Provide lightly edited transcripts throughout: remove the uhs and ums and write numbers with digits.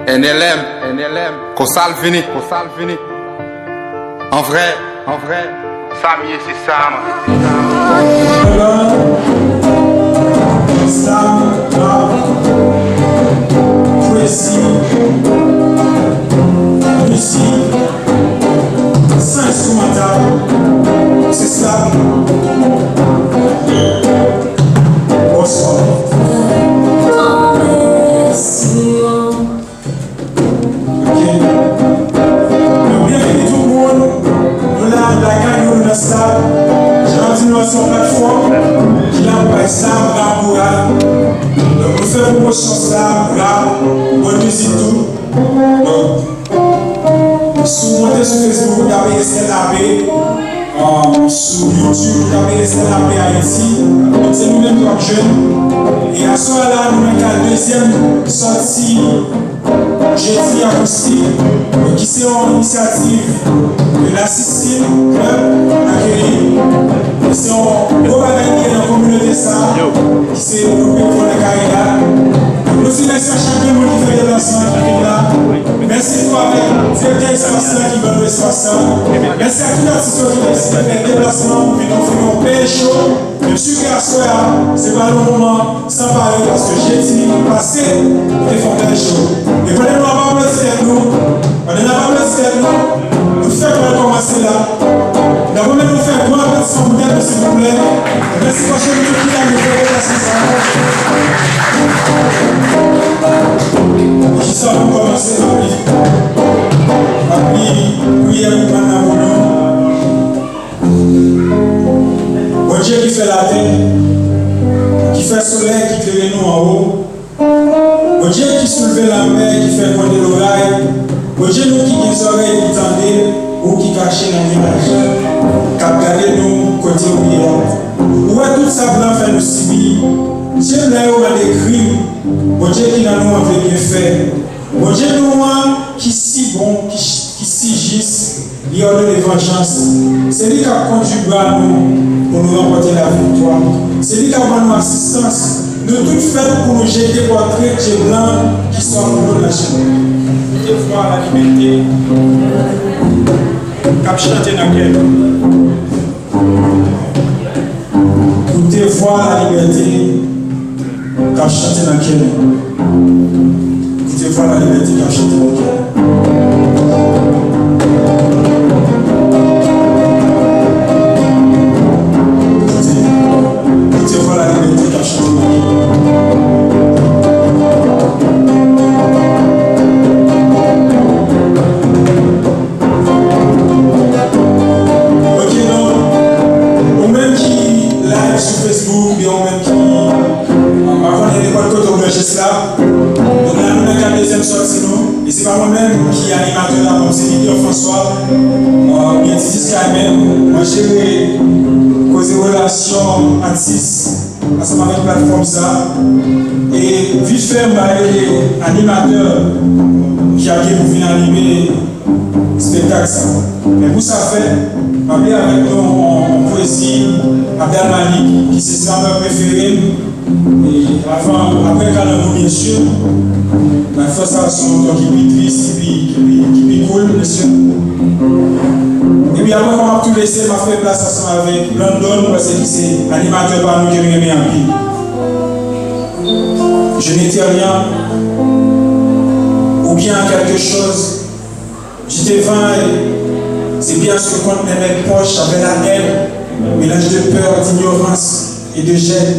NLM, Kossal fini. En vrai, Samier c'est ça. Islam, poésie, musique, c'est instrumental, c'est ça. Bonsoir. Bienvenue tout le monde. Nous là, la gagne de la stade. J'ai dit sur la plateforme. Qui l'a pas ça, là. Donc, nous faisons promotion ça, là. Bonne musique tout. Donc, sur Facebook, vous avez Estelle Abbé. Sur YouTube, vous avez Estelle Abbé Haïti. C'est nous-mêmes comme jeunes. Et à ce moment-là, nous avons la deuxième sortie. Jeudi acoustique, qui c'est une initiative de la Sicile Club accueilli. C'est un gros bagage dans la communauté ça, qui s'est développé pour la carrière. Nous aussi, merci à chacun qui fait des déplacements qui est là. Merci pour avec le directeur espace qui va nous espace. Merci à tous les artistes qui ont fait des déplacements pour nous faire un bel show. Monsieur Gassoya, c'est pas le moment sans parler parce que j'ai dit passé pour défendre les shows. Et prenez-nous à pas plaisir nous. Prenez-nous à pas plaisir nous. Nous faisons pour commencer là. D'abord, nous faisons un grand applaudissement pour vous, s'il vous plaît. Merci pour chaque minute qui a nous fait la qui ça pour commencer la vie. La vie, prière pour maintenant. Bon Dieu qui fait la terre, qui fait le soleil, qui éclaire nous en haut. Bon Dieu qui soulève la mer, qui fait monter l'oreille. Bon Dieu nous qui a les oreilles qui tendent ou qui cachent dans l'image. Qui a gardé nous côté oublié. Où est tout ça blanc fait nous subir? Dieu là où on a des crimes. Bon Dieu qui n'a nous envie bien faire. Bon Dieu nous qui si bon, qui si juste. Il y a de vengeance. C'est lui qui a conduit à nous pour nous remporter la victoire. C'est lui qui a donné assistance. Nous tout fait pour nous jeter portrait de blanc qui sont pour nous la chaîne. Vous voir la liberté. Cap chanter dans quel. Vous voir la liberté. Cap chanter dans quel. Vous voir la liberté. Cap chanter dans quel. Et c'est pas moi-même qui est animateur là, comme c'est Victor François. Moi, bien dit même. Moi, j'ai causé relation artiste ensemble avec la plateforme ça. Et vite fait, animateur qui a bien pour venir animer le spectacle ça. Mais pour ça fait, je vais avec nous en poésie, Abdel Malik, qui c'est sa mère préférée. Et après Calamou, bien sûr, la force à son temps qui est triste, qui est cool, bien sûr. Et puis après, on va tout laisser, m'a fait place ensemble avec London, parce que c'est animateur par nous qui est remis en vie. Je n'étais rien, ou bien quelque chose. J'étais vain, c'est bien ce que contre mes proches, j'avais la haine, mélange de peur, d'ignorance et de gêne.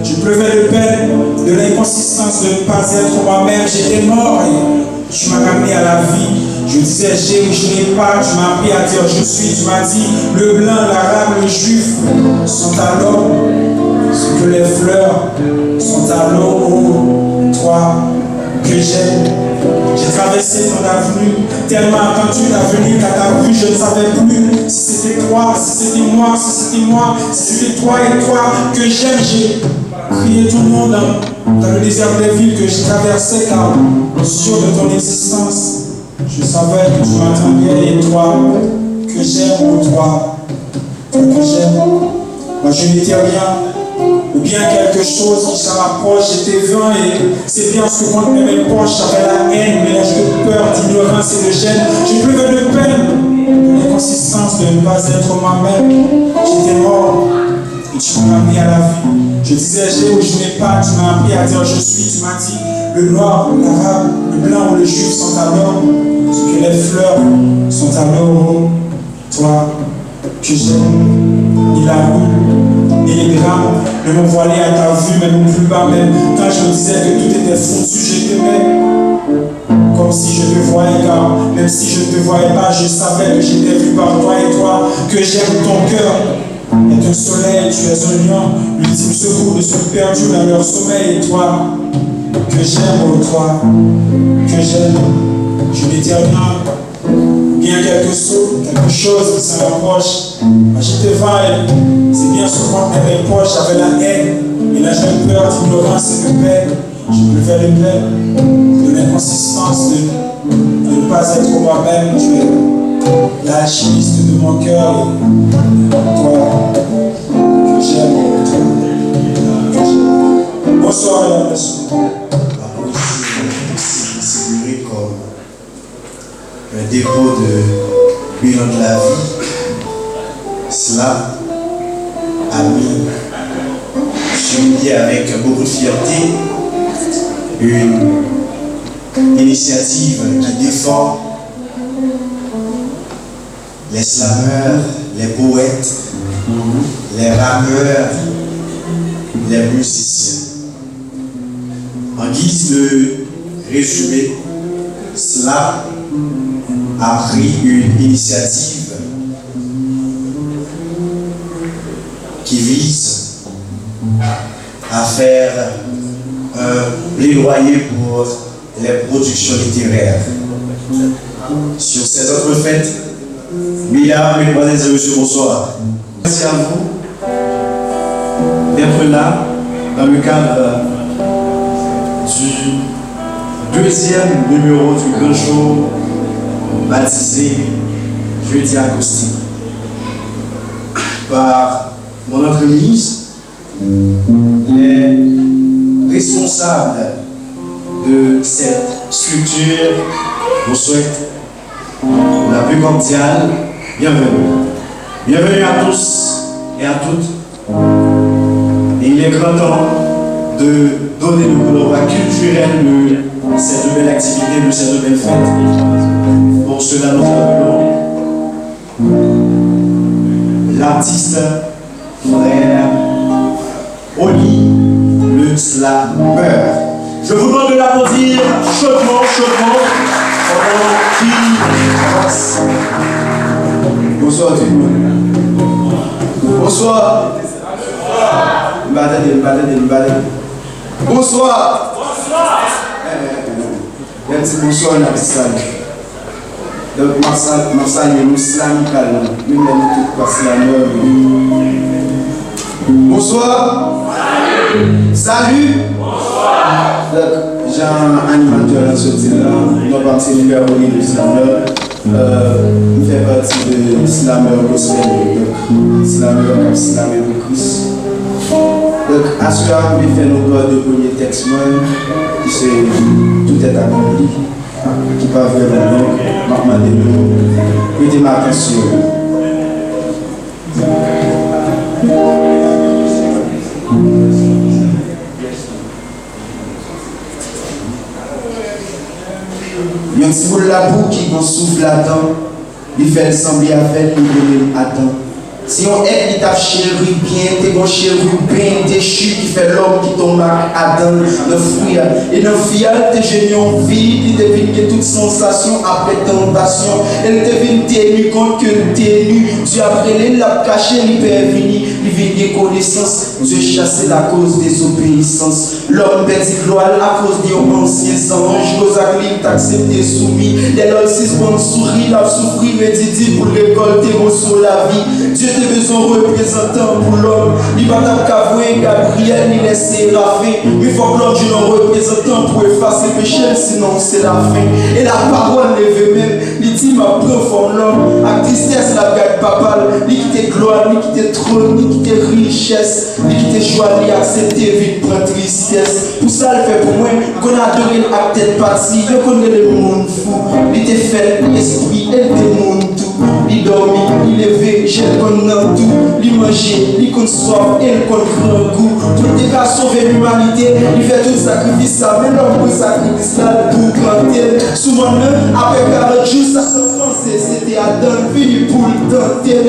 Je pleuvais de peine, de l'inconsistance de ne pas être moi-même. J'étais mort et tu m'as ramené à la vie. Je disais j'ai ou je n'ai pas. Tu m'as appris à dire je suis. Tu m'as dit le blanc, l'arabe, le juif sont à l'eau. Ce que les fleurs sont à l'eau. Oh, toi que j'aime. J'ai traversé ton avenue, tellement attendu l'avenue qu'à ta vue je ne savais plus si c'était toi, si c'était moi, si c'était moi, si c'était toi et toi que j'aime. J'ai crié tout le monde dans le désert des villes que je traversais car sûr de ton existence, je savais que tu m'attendais et toi que j'aime pour toi que j'aime. Moi je n'étais rien, ou bien bien quelque chose qui se rapproche, j'étais vain et c'est bien ce que contre mes poches, j'avais la haine, mélange de peur, d'ignorance et de gêne. Je pleuvais de peine, de l'inconsistance de ne pas être moi-même. J'étais mort et tu m'as amené à la vie. Je disais j'ai ou je n'ai pas, tu m'as appris à dire je suis, tu m'as dit le noir, l'arabe, le blanc ou le juif sont à l'homme, ce que les fleurs sont à l'homme. Toi que j'aime, ni la rue, ni les grammes ne m'ont voilé à ta vue, mais non plus bas même. Quand je me disais que tout était foutu, je t'aimais comme si je te voyais, car même si je ne te voyais pas, je savais que j'étais vu par toi et toi, que j'aime ton cœur. Est un soleil, tu es un lion, l'ultime secours de ceux perdus dans leur sommeil. Et toi, que j'aime, oh toi, que j'aime, je n'ai dit rien, bien quelque chose qui s'en rapproche. Mais j'étais vain, c'est bien ce qu'on mes poches, j'avais la haine, et là j'ai peur d'ignorance et de peine. Je pleuvais de peine, de l'inconsistance de ne pas être moi-même. Tu es l'alchimiste de mon cœur. Toi, que j'aime, toi, que j'aime. Bonsoir, mesdames et messieurs. La police est considérée comme un dépôt de bilan de la vie. Cela a mis sur une pied avec beaucoup de fierté une initiative qui défend les slameurs, les poètes, les rappeurs, les musiciens. En guise de résumé, cela a pris une initiative qui vise à faire un plaidoyer pour les productions littéraires. Sur ces autres fêtes, mesdames, mesdemoiselles et messieurs, bonsoir. Merci à vous d'être là dans le cadre du deuxième numéro du grand show baptisé Jeudi Acoustique par mon entremise, les responsables de cette structure vous souhaitent la plus cordiale bienvenue. Bienvenue à tous et à toutes. Et il est grand temps de donner le coup d'envoi culturel de cette belle activité, de cette belle fête. Pour cela, nous appelons l'artiste frère Oli le Slameur. Je vous demande de l'applaudir chaudement pendant qu'il passe. Bonsoir tout le monde. Bonsoir. Bonsoir. Merci, bonsoir, la salle. Donc, ma salle, nous slamical, nous n'avons tout passé la mort. Bonsoir. Salut. Bonsoir. Donc, j'ai un animateur à ce là. Nous avons parti de Oli le Slameur. Il fait partie de Slameur Gospel. Donc, Slameur comme Slameur de Christ. Donc, à ce là, on fait nos doigts de premier texte, qui c'est tout est accompli, qui va vraiment donc, nous prêtez ma attention. Il y a un petit bout de la boue qui vous souffle à temps, il fait sembler à faire, il attend. Si on est qui t'a chéri bien, t'es bon chéri bien, déchu qui fait l'homme qui tombe à Adam, le fruit. Et le fial, t'es génie en vie, il devine que toute sensation après tentation. Elle devine ténue contre que t'es nu. Dieu après les l'a caché, il peut venir, il vient des connaissances. Dieu chasse la cause des obéissances. L'homme perdit gloire à cause des anciens anges. Cause à lui, t'accepter soumis. Dès lors, 6 bonnes souris, la souffrir, mais Didi pour récolter sur la vie. Dieu t'es besoin de représentant pour l'homme. Il va t'avouer Gabriel, il est séraphé. Il faut que l'homme ait un représentant pour effacer le péché, sinon c'est la fin. Et la parole lève même, il dit victime à prendre forme l'homme. À tristesse, la garde papale. Ni qui t'est gloire, ni qui t'est trône, ni qui t'est richesse, ni qui t'est joie, ni accepter, vite prendre tristesse. Pour ça, le fait pour moi, qu'on adore à tête partie, je connais le monde fou. Il t'est fait, l'esprit, elle démonte tout. Il dormit, il levé, j'ai le dans tout. Il mangeait, il compte soif, elle compte grand goût. Tout est qu'à sauver l'humanité, il fait tout sacrifice, ça, mais non, pour sacrifice là, pour grandir. Souvent, après 40 jours, ça pensait, c'était Adam, fini pour le tenter.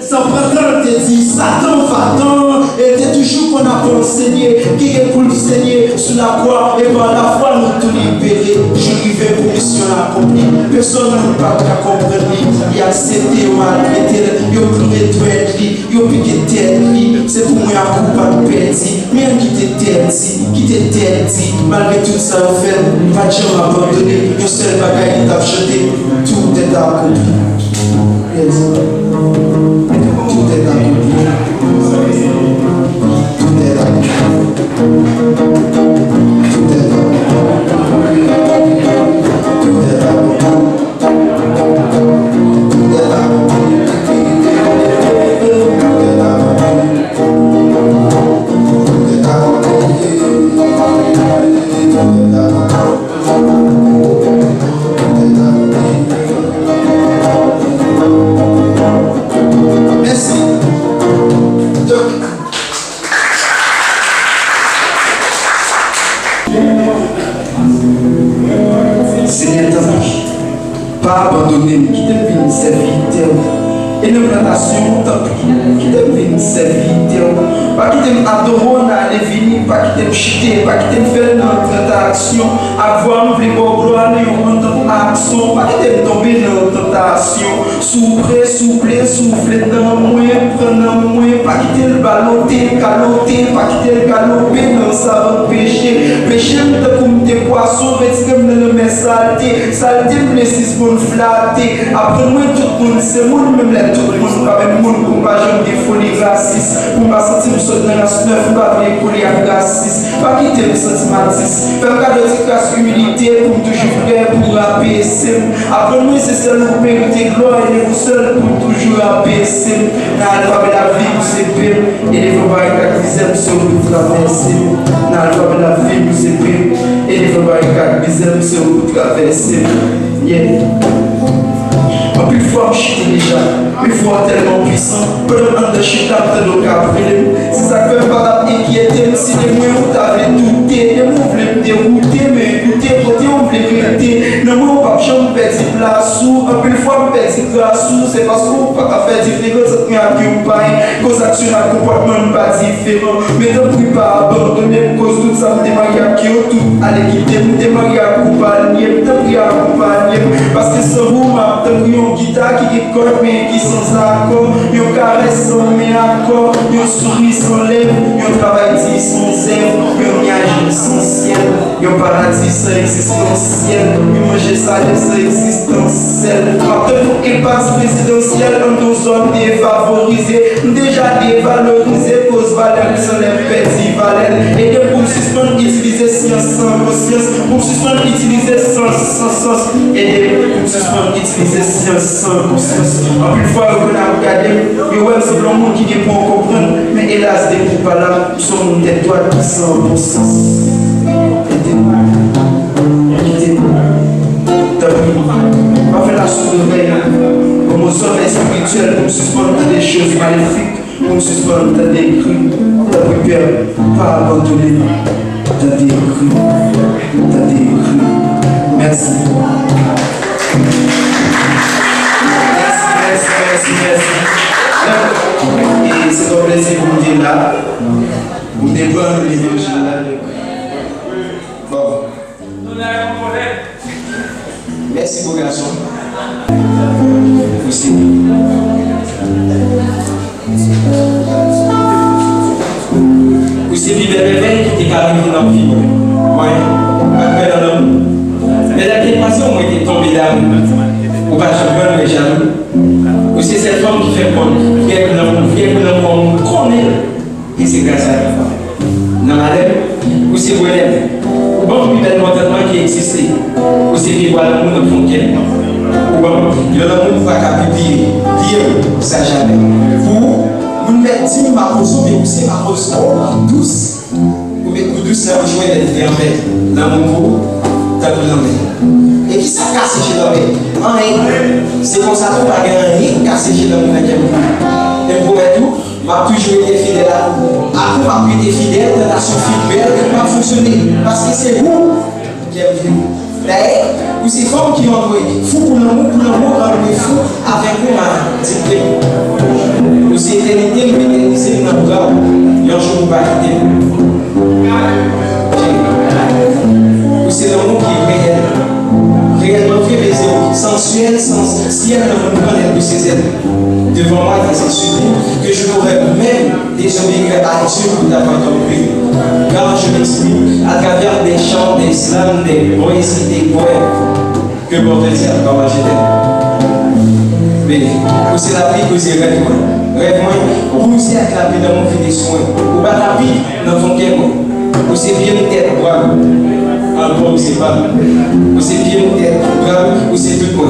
Sans prendre t'es dit, Satan va-t'en. Et t'es toujours qu'on a pour enseigner, qui est pour le Seigneur, sous la croix, et par la foi, nous tout libérer. Je vivais pour mission accomplie, personne ne peut pas comprendre. Il a accepté, il a maltraité, il a pleuré tout être, il a piqué tête, c'est pour moi un coup pas de petit, même qui t'était dit, malgré tout ça, on fait, pas de gens abandonné, un seul bagage qui t'a chanté, tout est accompli. Tout est accompli. Tout est accompli. Tout est accompli. Tout est accompli. Pas abandonner, qui devine serviteur. Et l'implantation, qui devine serviteur. Pas qui t'aime adorer, aller venir, pas qui t'aime chuter, pas qui t'aime faire notre action. Avoir nous voulons gloire, nous en action. Pas qui t'aime tomber dans la tentation. Souffler dans moi, prendre moi. Pas qui t'aime baloter, caloter, pas qui t'aime galoper dans sa péché. Péché, comme des poissons, comme dans le mets saleté. Saleté, me laisse pour me flatter. Après moi, tout le monde, c'est moi, même là, tout le monde, pas même monde, pour pas jamais des folies racistes. Pour pas sentir me sauter dans la neuf, pas venir coller à raciste. Pas quitter le sentimentisme. Faire un cadeau de classe humilité, pour toujours prêt pour apaiser. Après moi, c'est seul pour mériter gloire, et vous seul pour toujours apaiser. Dans l'alphabet de la vie, vous c'est pire. Et les femmes barricades qui sur vous traverser. Dans l'alphabet de la vie, vous c'est pire. Et les femmes barricades qui sur vous traverser. En plus fort, je suis déjà, une fois tellement puissant, peu de monde de chute à nos caprils. C'est ça que fait pas inquiéter, si les mots vous t'avez douté, les mots voulaient me dérouter, mais écoutez, côté on voulait vérité. Ne m'en pas, je me perds du place ou, un peu de fois, me perds du grâce ou, c'est parce qu'on ne peut pas faire différent, ça tient à qui ou pas, cause action à comportement pas différent. Mais ne prie pas abandonner, cause tout ça, me démarrer à qui ou tout, allez quitter, me démarrer à accompagner, me démarrer à accompagner, parce que sans vous, ma guitare qui décolle mais qui sans accord, yon caresse sans mes accords, yon souris sans lèvres, yon travail dit sans zèvre, yon nuage sans ciel, yon paradis sans existentiel, yon manger salé sans existentiel. Après pour qu'il passe présidentiel, un dos hommes défavorisés, déjà dévalorisés, cause valeur sans les petits valeurs. Et de pour suspendre utiliser science sans conscience, pour suspendre utiliser sens, et de pour suspendre utiliser science sans conscience. En plus fois, on a regardé, il y a c'est le monde qui est pour comprendre, mais hélas, des coups pas là, nous sommes des doigts qui sont bon sens. Aidez-moi. T'as vu, on va faire la soupe de veille, comme au sommet spirituel, pour suspendre des choses maléfiques, pour suspendre des crues. T'as pris peur, pas abandonner. T'as des crues. Merci. Et c'est un plaisir pour vous dire là. Vous dévoilez le l'évangile là. Bon. Merci beaucoup, garçon. Aussi. Aussi, vivre les qui était carré dans la vie. Oui. Après, dans l'homme. Mais la dépression, moi, était tombée là. Ou pas, je veux les jaloux. Ou c'est cette femme qui fait prendre, qui est que l'homme connaît. Et c'est grâce à elle. Dans la lèvre, ou c'est vous élève. Ou bon, puis bel mentalement qui existait. Ou c'est vivre à l'amour de frontière. Ou bon, il y a un monde qui a plié, ça jamais. Pour vous mettre 10 ma cause, mais aussi ma cause douce. Vous mettez coup douce, là, vous jouez des fermés. Dans mon pot, t'as tout l'emmène. Et qui ça casse chez l'homme? C'est comme ça qu'on va gagner rien cassé chez l'homme. Et pour tout, m'a toujours été fidèle à vous. Après, m'a été fidèle, tentation feedback, qui va fonctionner. Parce que c'est vous qui avez vu. D'ailleurs, vous c'est femmes qui ont envoyé fou pour l'amour, envoyé fou avec vous, ma petite. Vous c'est éternité, vous éternisez dans le bras. Et un jour, vous va quitter. Vous c'est l'amour qui est réel. Réellement fait baiser, sensuel, ciel dans le monde de ses ailes. Devant moi, il est sublime que je pourrais même désobéir à Dieu pour t'avoir compris. Car je m'exprime à travers des chants, des slams, des poésies, des poèmes que pour te dire comment j'étais. Mais vous c'est la vie que vous rêve moi. Rêve moi, vous c'est avec la vie dans mon vie des soins. Ou pas la vie dans ton cœur. Vous c'est bien une tête, bravo. Encore, vous c'est pas. Vous c'est bien une tête, bravo, vous c'est tout moi.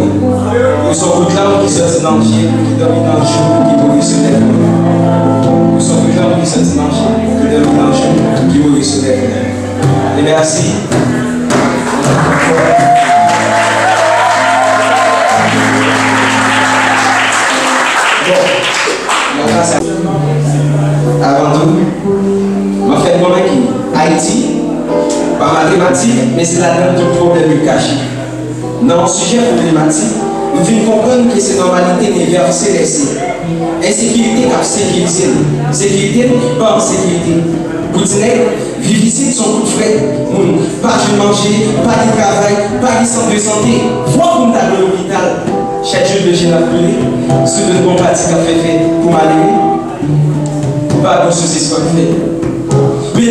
Vous sont toutes là qui sortent dans le chien, qui dorment dans le jour, qui mourent sur terre. Vous sont toutes là qui sortent dans le chien, qui dorment dans le jour, qui mourent sur terre. Et merci. Avant tout, je vais faire pour Haïti, pas mathématique, mais c'est là-dedans tout problème caché. Dans le sujet problématique, nous devons comprendre que c'est normalité des verbes célestes. Insécurité cap sécurité. Sécurité par sécurité. Vous dites, vivre ici son coup de frais. Pas de manger, pas de travail, pas de centre de santé. Voir comme dans l'hôpital. Chaque jour de génie à brûler. Sous de bon pratique à faire pour m'aller. Pas de soucis ce qu'on fait. Mais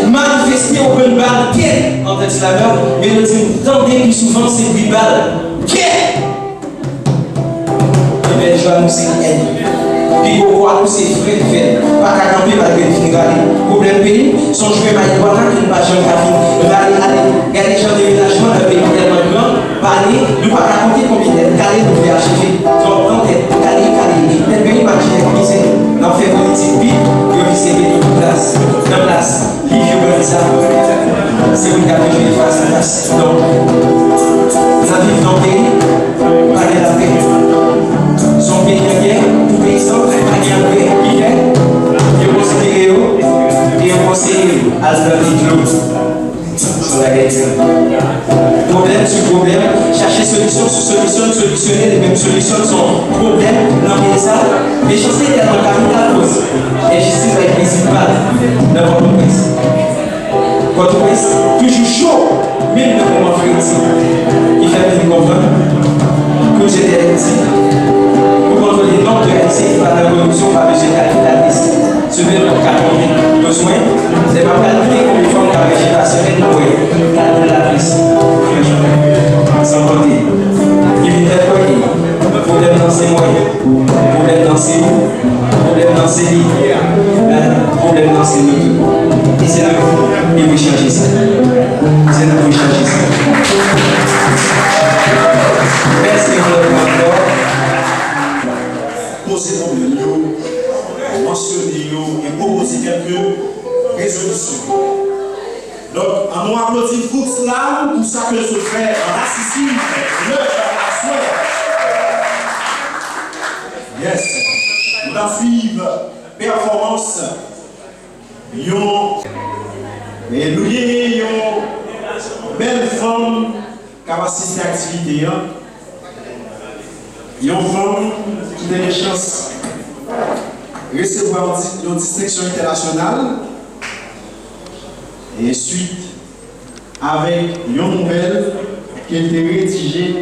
manifester au bon balle, quel en tête la merde, mais le dit, tendez plus souvent c'est 8 balles. Quel? Et bien, je vais nous c'est haine. Puis pour voir nous c'est frais fait. Pas qu'à camper malgré le final. Problème pays, son jouet marijuana qui ne va jamais finir. Regardez les gens de déménagement d'un pays tellement grand, parler, nous pas raconter combien de calés nous pouvons acheter. Donc, dans tête, calé. Tel pays marché, dans fait politique, puis, il y a une place. Dans place, livre c'est une carte que je vais face à face. Donc, ça vit dans le pays, pas de la paix. Son pays de guerre, tout paysan, pas de guerre, il est considéré et on conseille à sur la guerre. Problème sur problème, chercher solution sur solution, solutionner les mêmes solutions sont problème, l'envoyer ça, les choses sont tellement capitales cause. Et justice va être principale dans votre presse. Votre presse, toujours chaud, même de comment faire ici. Il fait bien comprendre que j'étais ici. Pour contrôler le nombre de Haïti, par la révolution, par le capitaliste. Ce même notre 80 besoin, c'est pas calculer comme une forme qu'avec la semaine pour calculer la prise. Sans compter. Il vient d'être quoi? Problème dans ses moyens, problème dans ses roues, problème dans ses lits, problème dans ses motos. Et c'est là qu'il faut changer ça. C'est là qu'il faut changer ça. Merci encore. Poser problème, mentionner et proposer quelques résolutions. Donc, on nous applaudit Fuchs là pour ça que se fait en racisme, le Yes. Nous avons suivi performance. Et nous avons une belle femme qui a assisté à l'activité. Une femme qui a une chance de recevoir une distinction internationale. Et suite avec une nouvelle qui a été rédigée,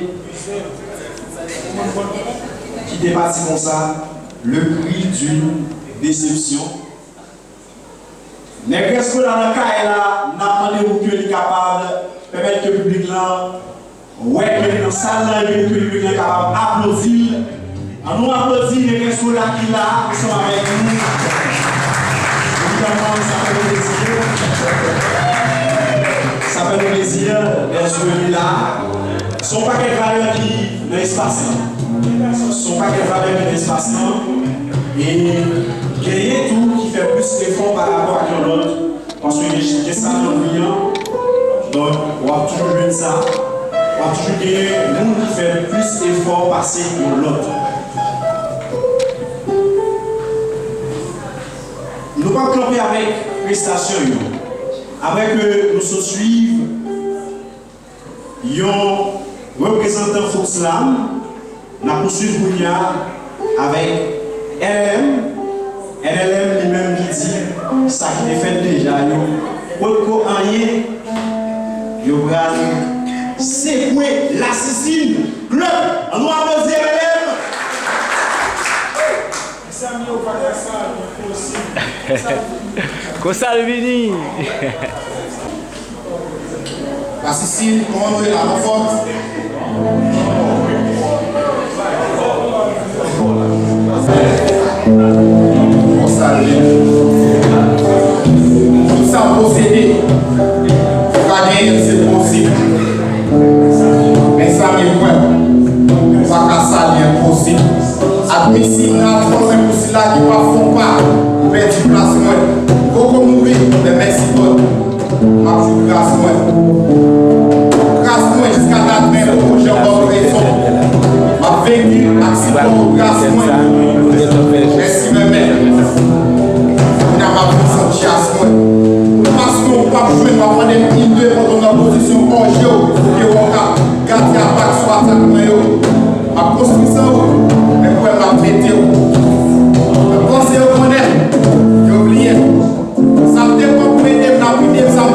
qui était parti comme ça, le prix d'une déception. Mais qu'est-ce que dans le cas là, nous demandons que est capable de permettre que le public là, ouais, que dans la salle, que le public est capable d'applaudir. On nous applaudit les qu'est-ce que là qui là, qui sont avec nous. Évidemment, ça fait plaisir. Ça fait plaisir d'être là. Son paquet de valeurs qui dans l'espace. Son paquet de valeurs qui dans l'espace. Et gagner tout qui fait plus d'efforts par rapport à l'autre. Parce que j'ai ça dans le client. Donc, on va toujours jouer ça. On va toujours gagner le monde qui fait plus d'efforts passer pour l'autre. Nous ne pouvons pas camper avec prestation. Après que nous suivons un représentant Fox Lam, nous poursuivons avec LLM lui-même qui dit ça qui est fait déjà. Pourquoi rien, c'est quoi l'assassine club. On doit applaudir LLM. Cosalvini. La Sicile, comment nous est la forte? Tout ça possédé, pas gagner, c'est possible. Mais ça m'est point. Pas qu'à ça, c'est impossible. Admissible, là, pour cela qui ne font pas, vous perdez du place moins. Beaucoup mourir, mais merci beaucoup. Ma petite grâce moi. Grâce moi jusqu'à la fin, pour j'ai encore raison. Ma vécu, accident, grâce moi. Merci, mes mères. On a ma puissance chasse moi. Parce qu'on ne peut pas jouer, on va prendre des petits deux quand on a position en géo. Et on va garder à bac soit attaque moi. Ma construction, mais pour ma météo. Je pense que vous connaissez. J'ai oublié. Ça me dépend pour aider, ça me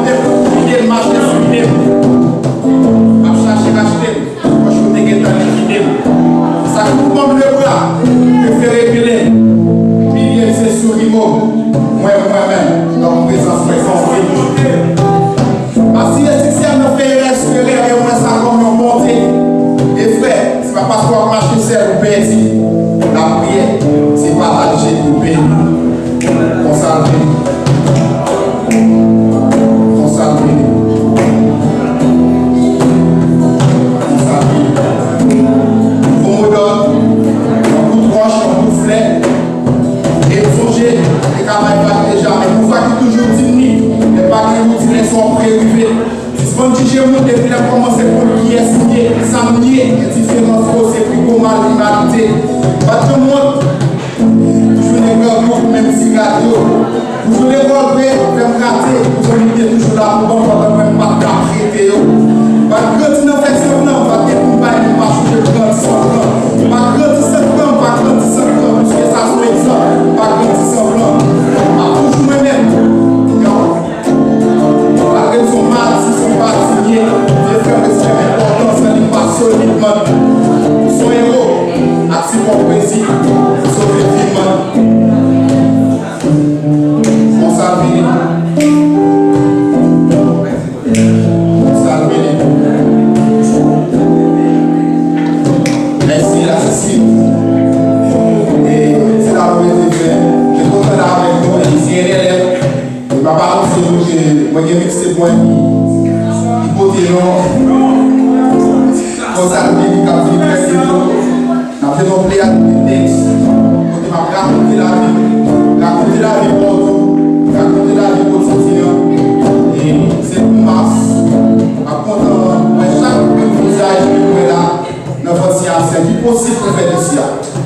dépend pour aider le marché sur l'idée. Je vais chercher l'acheter. Moi, je vais te dans l'idée. Ça coupe mon le bras. Je fais réguler. Puis, c'est sur l'immo. Moi-même, dans mon présence, parce que si ça me fait respirer, et moi, ça comme une montée. Et frère, c'est pas parce qu'on marche seul ou perdu. La prière, c'est partager pour payer. Consacrer.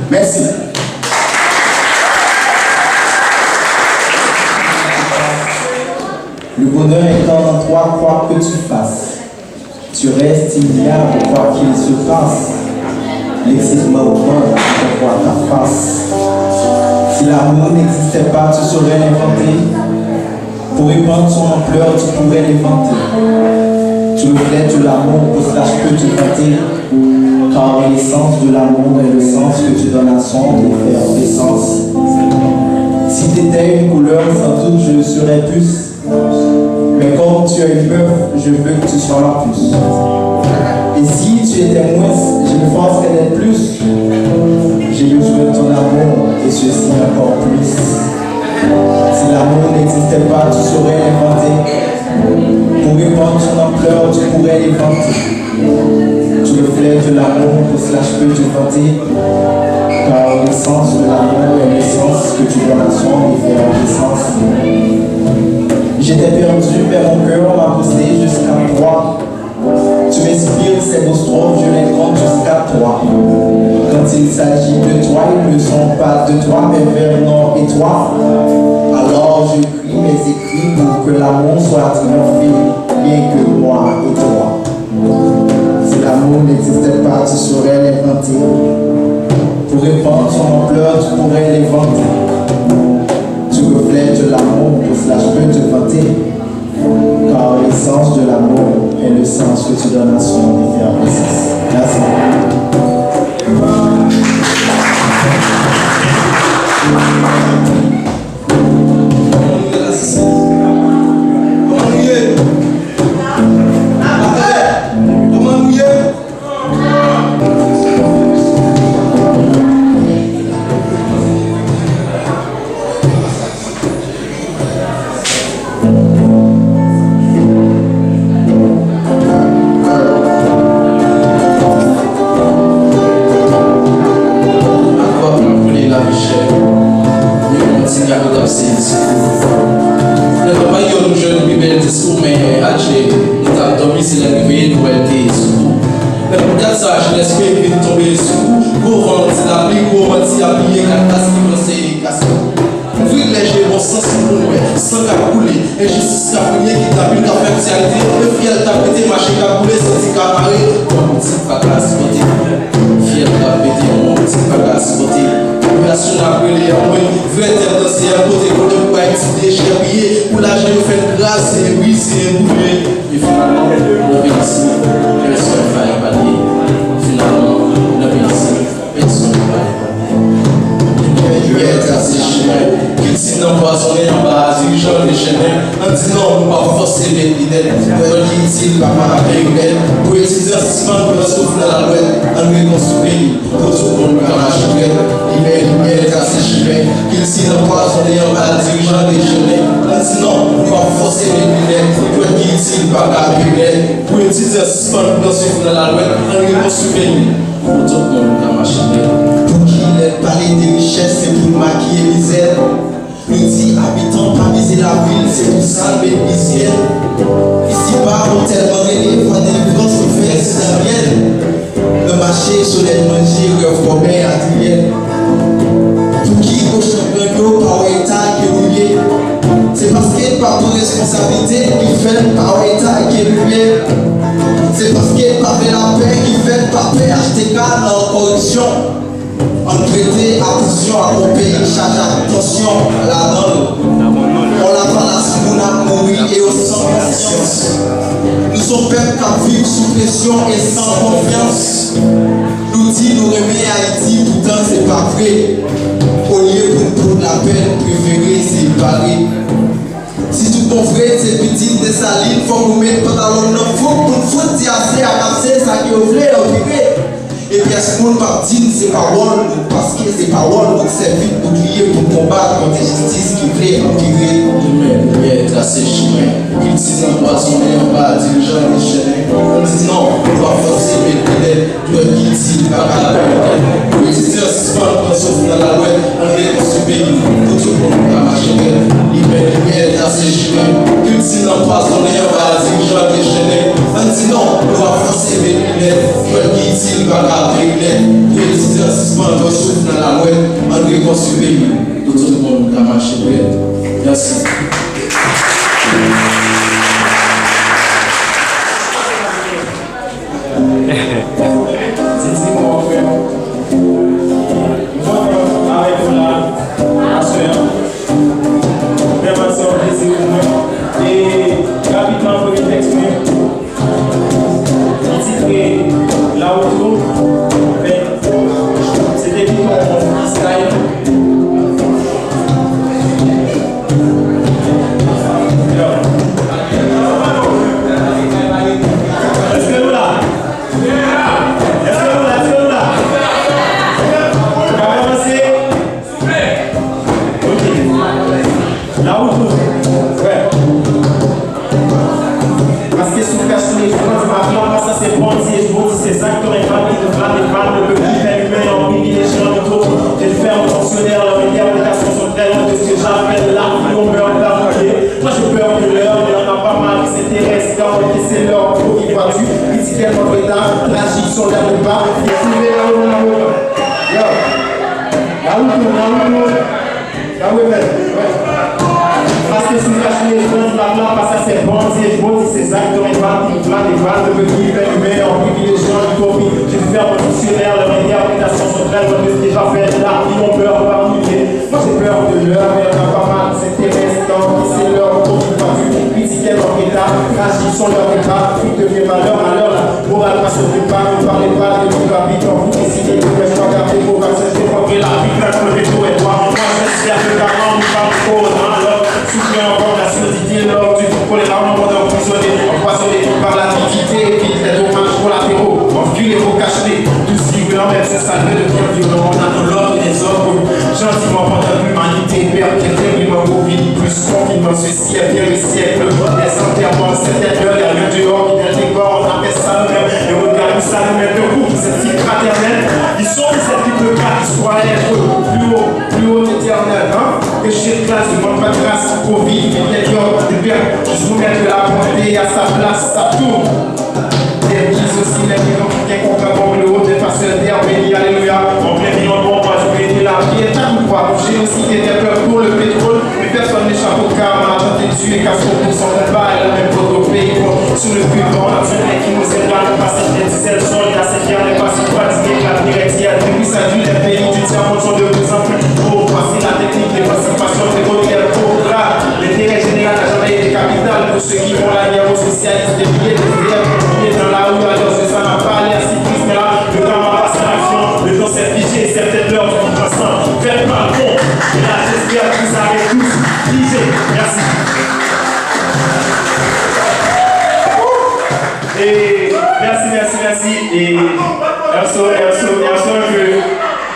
Merci. Le bonheur étant en toi, quoi que tu fasses. Tu restes ignoble quoi qu'il se passe. L'excitement au monde, je vois ta face. Si l'amour n'existait pas, tu saurais l'inventer. Pour répandre son ampleur, tu pourrais l'inventer. Tu reflètes de l'amour, pour cela je peux te vanter. Car l'essence de l'amour est le sens que tu donnes à son et faire essence. Si tu étais une couleur, sans doute je serais plus. Mais comme tu es une meuf, je veux que tu sois la plus. Et si tu étais moins, je me forcerais d'être plus. J'ai besoin de ton amour et ceci encore plus. Si l'amour n'existait pas, tu saurais l'inventer. Pour répandre son ampleur, tu pourrais l'inventer. Tu reflètes de l'amour, pour cela je peux te vanter. Car l'essence de l'amour est l'essence que tu donnes à son effervescence. J'étais perdu, mais mon cœur m'a poussé jusqu'à toi. Tu m'inspires ces beaux strophes, je les compte jusqu'à toi. Quand il s'agit de toi, ils ne sont pas de toi, mais vers non et toi. Alors j'écris mes écrits pour que l'amour soit triomphé, bien que moi et toi. Si l'amour n'existait pas, tu saurais l'inventer. Pour répandre son ampleur, tu pourrais l'inventer. Tu reflètes de l'amour, pour cela je peux te vanter. Car l'essence de l'amour est le sens que tu donnes à son effervescence. Merci. C'était l'heure, il y en a pas mal qui s'intéressent, car c'est l'heure pour y vois-tu. Critiquer notre état, tragique sur l'air de bas, et trouver la roue, la roue. Yo, la roue, parce que si vous achetez les gens, la parce que c'est bon, c'est bon, c'est ça, qui ont une vanne, qui flamme, des vannes, de venir, humain, en privilégiant, l'utopie. J'ai dû faire mon dictionnaire, leur interprétation sont très bonnes, c'est déjà fait là, ils ont peur, on va mouiller. Moi j'ai peur de l'heure, mais il y en a pas mal qui s'intéressent, tant qui c'est l'heure, pour qu'ils pas vu, critiquer leur état, tragique sont leur état, tout devient malheur, malheur, la morale passe au pas, ne parlez pas de tout la vie, quand vous décidez de ne pas garder vos vaccins, je défendrai la vie, là, comme le retour est moi, j'espère que quand nous parlons trop dans l'heure, souffler encore la surdité, l'heure du coup pour les larmes, on est emprisonné, empoisonné par la dignité, et puis les dommages collatéraux, on fuit les mots cachés, tout ce qui veut en mettre, c'est salvé de bien violent, on attend l'ordre des hommes, gentiment pendant l'humanité, perd terriblement mobile, plus confinement, ceci est bien le siècle, les enterrements, certaines heures, il y a le dehors, il y a des corps, on appelle ça nous-mêmes, et on regarde ça nous-mêmes, de coup, cette fille fraternelle, ils sont cette type de cas qui soit être plus haut éternel, hein, que chez classe, je demande pas de grâce, Covid, mais bien de bien, je vous mets de la bonté à sa place, ça tourne. Les mises aussi, les millions qui viennent comprendre le haut des pasteurs d'air, béni, alléluia, en plein million de bon, moi je vais aider la vie, et t'as tout quoi, j'ai aussi des peurs pour le pétrole, mais personne n'échappe au karma, tant et tué, car son pour son combat, et la même faute au pays, sur le but, on a fait qui nous aide à ne pas s'éteindre, c'est le sol, la séquille, n'est pas si fatigué, l'avenir est hier, depuis ça dure, les pays du tiers-monde sont de plus en plus pauvres, voici la technique, l'émancipation, les modèles pauvres, l'intérêt général n'a jamais été capital, pour ceux qui font la guerre aux socialistes, des billets, des billets dans la rue, alors ça n'a pas l'air si triste, mais là, le temps va passer à l'action, le temps s'est figé, c'est peut-être l'heure du passant, faites pas le bon, et là, j'espère que vous avez tous figé, merci. Et merci. Et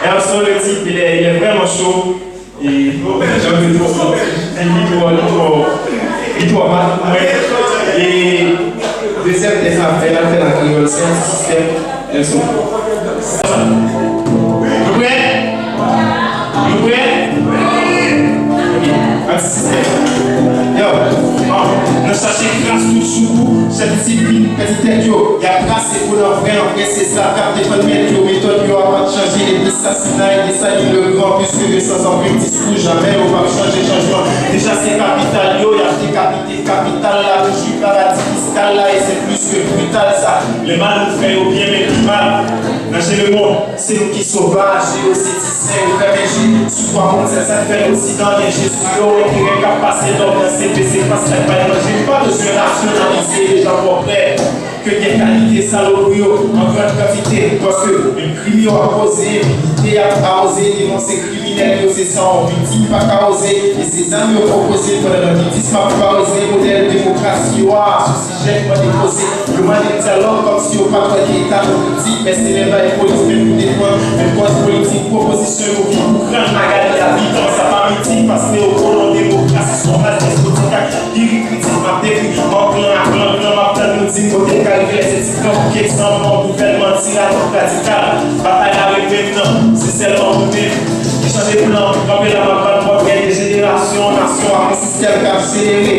Erso, le type, il est vraiment chaud. Et j'aime le tour. Il doit mal. Et deuxième des affaires, elle a fait la créole, c'est un système. Erso. Vous prêts? Un système. Yo, ne sachez grâce tout sous vous, cette discipline, petit tête, yo, y'a grâce et pour leur vrai, en vrai, c'est ça, car des bonnes méthodes, méthode, yo, a pas de changer, les assassinats et des salis, le grand, puisque le sans emprunt, discours, jamais, on va changer, changement. Déjà, c'est capital, yo, y'a décapité, capital, là, je suis paradis fiscal, là, et c'est plus que brutal, ça. Le mal nous fait au bien, mais plus mal. Nager le monde, c'est nous qui sauvages, et aussi, c'est au frère, j'ai, sous quoi monde, ça fait aussi dans les Jésus, yo, et qui est capacité d'ordre, CPC, parce que j'ai pas besoin rationaliser les gens pour prêts que des qualités salopio en grande quantité parce que une crime a causé, milité a osé dénoncer criminels, c'est sans victime pas qu'à oser et ces amis ont proposé pour le banditisme a pas osé modèle démocratie ce sujet pas déposé le mal est dialogue comme si on pas trop d'état politique mais c'est même pas les polices même des fois une cause politique proposition pour qui pour craindre la galerie la vie dans sa politique parce que au fond démocratie sont pas despotique qui critique ma décrit en plan ma plan nous dit côté calculé c'est type qui exemple en gouvernement tyrannique radical bataille avec maintenant c'est seulement nous-mêmes qui change de plan camper la map pour gagner des générations nation à un système accéléré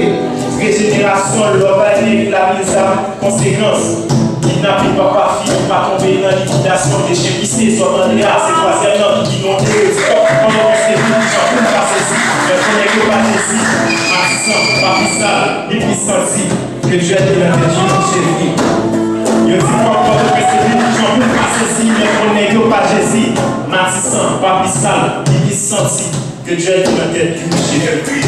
régénération l'urbanisme la mise à conséquence kidnapping papa fille pas tomber dans liquidation des chiens pissés soit dans les c'est troisième nom qui n'ont été pendant que c'est tout qui sont pour passer ici mais on est que pas ici Matissan pas pissal ni pissanti que Dieu est de la tête chérie yo dis pas encore que c'est lui qui sont pour passer ici mais on est que pas Jésus Matissan pas pissal ni pissanti que Dieu est de la tête chérie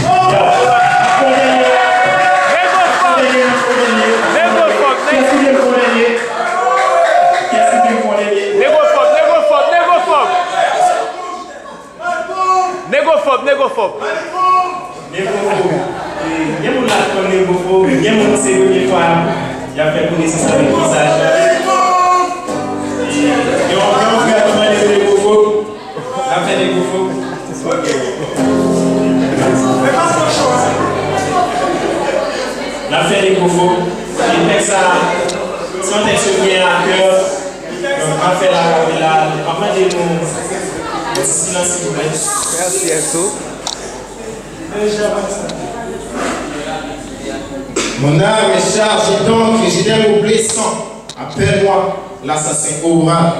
Négophobe. Il y a mon accord négophobe, il y a mon série fois, il y a fait connaissance avec le visage. Et on regarde comment les négophobes, on a fait négophobe. On a fait négophobe. Et avec ça, sans être souvenir à cœur, on a fait la campagne de mon silence s'il vous plaît. Merci, Erso. Mon âme est chargée d'encre et j'ai des mots blessants. Appelle-moi l'assassin oral.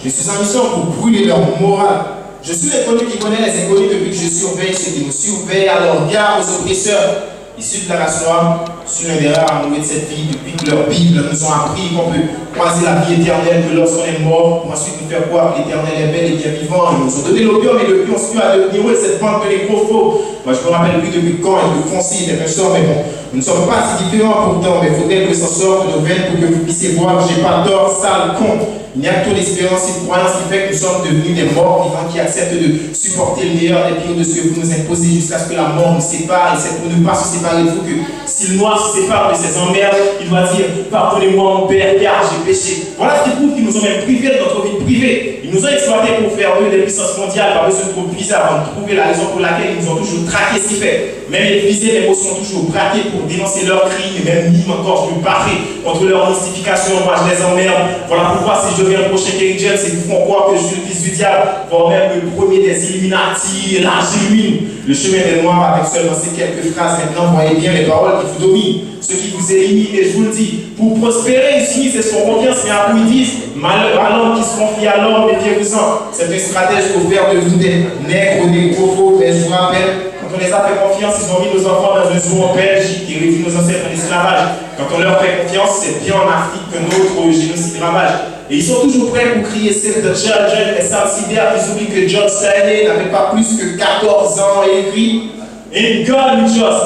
Je suis en mission pour brûler leur morale. Je suis l'inconnu qui connaît les inconnus depuis que je surveille ceux qui nous surveillent à leur regard aux oppresseurs. Issus de la race noire, je suis l'un des rares à mourir de cette vie depuis que leur Bible nous ont appris qu'on peut croiser la vie éternelle que lorsqu'on est mort pour ensuite nous faire croire que l'éternel est bel et bien vivant. Ils nous ont donné l'opium et depuis on se à devenir cette bande de nécrophobe. Moi je me rappelle plus depuis quand et que Foncy était un sort, mais bon, nous ne sommes pas si différents pourtant, mais il faudrait que ça sorte de nos veines pour que vous puissiez voir que j'ai pas tort, sale con. Il n'y a que l'espérance et une croyance qui fait que nous sommes devenus des morts vivants qui acceptent de supporter le meilleur des pires de ce que vous nous imposez jusqu'à ce que la mort nous sépare. Et c'est pour ne pas se séparer il faut que si le noir se sépare de ses emmerdes, il doit dire pardonnez-moi mon père car j'ai péché. Voilà ce qui prouve qu'ils nous ont même privés de notre vie privée. Ils nous ont exploités pour faire eux des puissances mondiales par besoin de trop bizarre avant de trouver la raison pour laquelle ils nous ont toujours traqué si fait. Même les visés, les mots sont toujours braqués pour dénoncer leurs crimes et même mime encore je me battrai contre leur mystification. Moi je les emmerde. Voilà pourquoi si je deviens le prochain Kerry James, c'est qu'ils font croire que je suis le fils du diable, voire même le premier des Illuminati, la génuine. Le chemin des noirs avec seulement ces quelques phrases. Maintenant, voyez bien les paroles qui vous dominent, ceux qui vous éliminent, et je vous le dis, pour prospérer ici, c'est ce qu'on confiance, mais après ils disent, malheur à l'homme qui se confie à l'homme, méfiez-vous-en. C'est une stratège pour faire de vous des nègres ou des gros mais je vous rappelle, quand on les a fait confiance, ils ont mis nos enfants dans un zoo en Belgique et réduit nos ancêtres en esclavage. Quand on leur fait confiance, c'est bien en Afrique que notre génocide ravage. Et ils sont toujours prêts pour crier Save the Children et s'absidère qu'ils oublient que John Stanley n'avait pas plus que 14 ans et écrit In God we trust.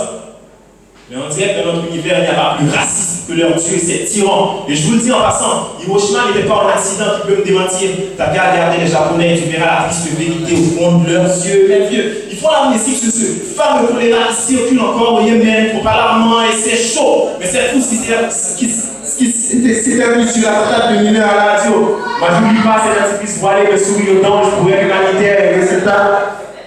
Mais on dirait que dans notre univers, il n'y a pas plus raciste que leur Dieu et ses tyrans. Et je vous le dis en passant, Hiroshima n'était pas un accident qui peut me démentir. T'as qu'à regarder les Japonais et tu verras la triste vérité au fond de leurs yeux. Mais vieux, il faut l'amnésie sur ce fameux choléra qui circule encore au Yémen, trop alarmant et c'est chaud. Mais c'est tout ce qui s'est terminé sur la table de mineurs à la radio. Moi, je n'oublie pas ces artifices voilés de sourire aux dents pour humanitaire et résultat.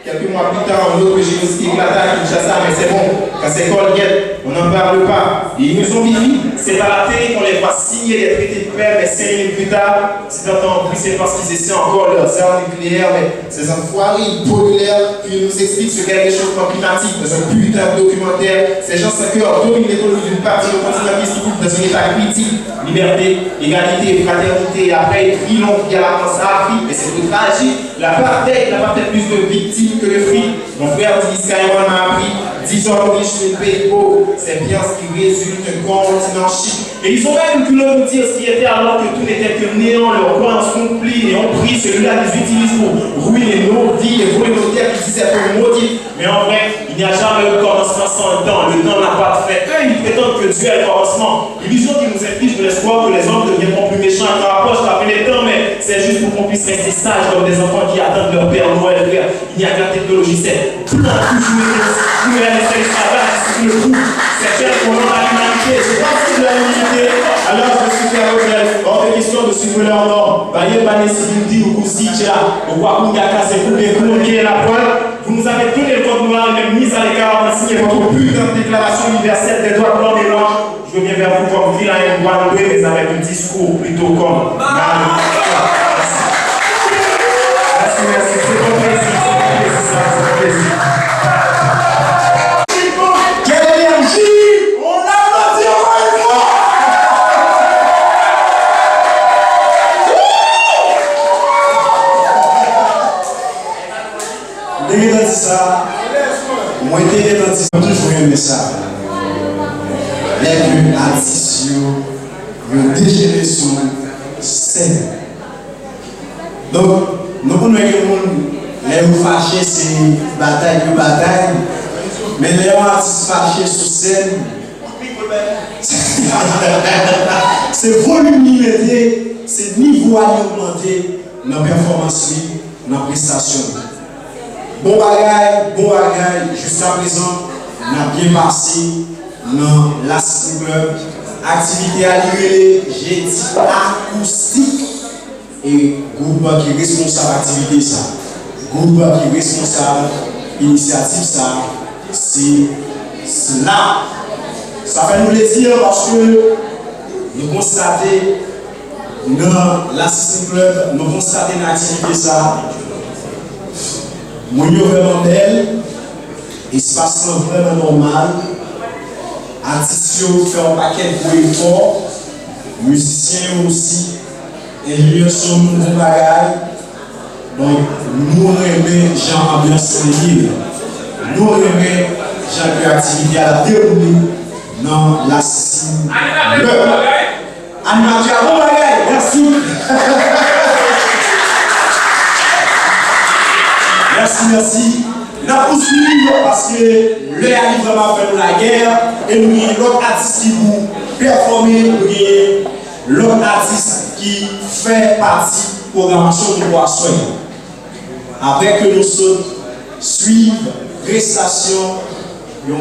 Quelques mois plus tard, un autre génocide éclata à Kinshasa, mais c'est bon, quand c'est Colgate, on n'en parle pas. Et ils nous ont mis, c'est à la télé qu'on les voit signer des traités de paix, mais 5 minutes plus tard, c'est en plus, c'est parce qu'ils essaient encore leurs armes nucléaires, mais ces enfoirés polluaires, puis ils nous expliquent ce qu'est le réchauffement climatique dans un putain de documentaire. Ces gens sans cœur dominent l'économie d'une partie du continent qui se trouve dans un état critique. Liberté, égalité, fraternité, et après, ils crient long qu'il y a la France à Afrique, mais c'est trop tragique. L'apartheid n'a pas fait plus de victimes que le fric. Mon frère dit Skyron m'a appris 10 hommes riches, 1000 pays pauvres. C'est bien ce qui résulte d'un continent chic. Et ils ont même pu nous dire ce qui était alors que tout n'était que néant. Leur croyance complie et ont pris celui-là qu'ils utilisent pour ruiner nos vies et voler nos terres qui disaient pour maudire. Mais en vrai, il n'y a jamais eu de commencement sans le temps. Le temps n'a pas de fait. Eux, ils prétendent que Dieu est le commencement. Illusion qui nous inflige de l'espoir que les hommes deviendront plus méchants et qu'on rapproche les temps, mais c'est juste pour qu'on puisse rester sages comme des enfants qui attendent leur Père Noël. Frère. Il n'y a que la technologie, c'est plein toujours été sur le coup. C'est tel qu'on a l'humanité. C'est pas si de l'humanité. Alors je suis fait rebelle. Hors de question de suivre leur nom. Baye Bané Sibindi ou Kousicha. Au Wakunga c'est vous les coloniers la pointe. Vous nous avez donné le code noir et même mis à l'écart en signé votre putain de déclaration universelle des droits blancs et noirs. Je viens vers vous comme vilain et Guadeloupe, mais avec un discours plutôt comme Merci, c'est ton plaisir, c'est plaisir. Quelle énergie! On applaudit encore une fois! Dès que dit ça, moi j'étais dans ça, toujours aimé ça. Les plus artistes, ils dégénèrent sur scène. Donc, nous connaissons que les gens fâchés, c'est bataille, mais les artistes fâchés sur scène, c'est voluminité, c'est niveau augmenté dans la performance, dans la prestation. Bon bagaille, jusqu'à présent, on a bien passé dans la club, activité alliée, j'ai dit acoustique. Et groupe qui est responsable d'activité ça, groupe qui est responsable initiative ça, c'est là. Ça fait nous le dire parce que nous constatons dans l'Assistant Club, nous constatons une activité ça, nous sommes vraiment belle, espace vraiment normal, artistes fait un paquet de efforts, musiciens aussi, ingénieurs sur nouveau bagage. Donc, nous aimons Jean ambiance libre. Nous aimons Jean créativité à la déroulée dans la cible. Animateur, bon bagage, merci. Merci. Nous avons poursuivi parce que le a vraiment fait la guerre et nous avons l'autre artiste qui vous performer, nous avons l'autre artiste qui fait partie de la programmation de Boisson. Après que nous suivons prestation, nous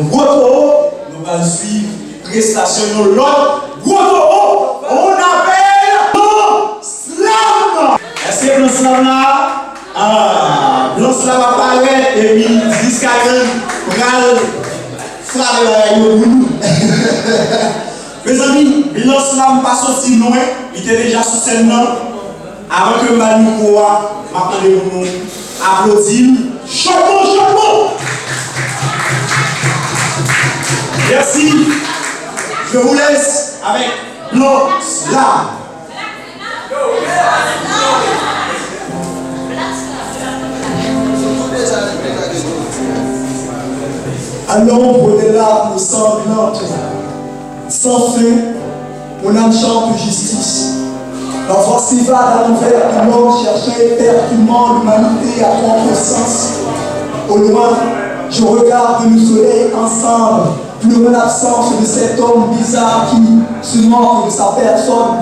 allons suivre prestation de l'autre gros taureau. On appelle Slam. Est-ce que le Slam là? Blanc Slam apparaît et puis jusqu'à là, frère mes amis, Blanc Slam pas sorti loin, il était déjà sur scène avant que Manu Koa m'appelle nous applaudir. Chapeau! Merci. Je vous laisse avec Blanc Slam. À l'ombre des larmes sanglantes, sans fin, mon âme chante justice. La force s'évade à l'envers du monde, cherchant éperdument l'humanité à contre-sens. Au loin, je regarde le soleil ensemble, pleurant l'absence de cet homme bizarre qui se moque de sa personne.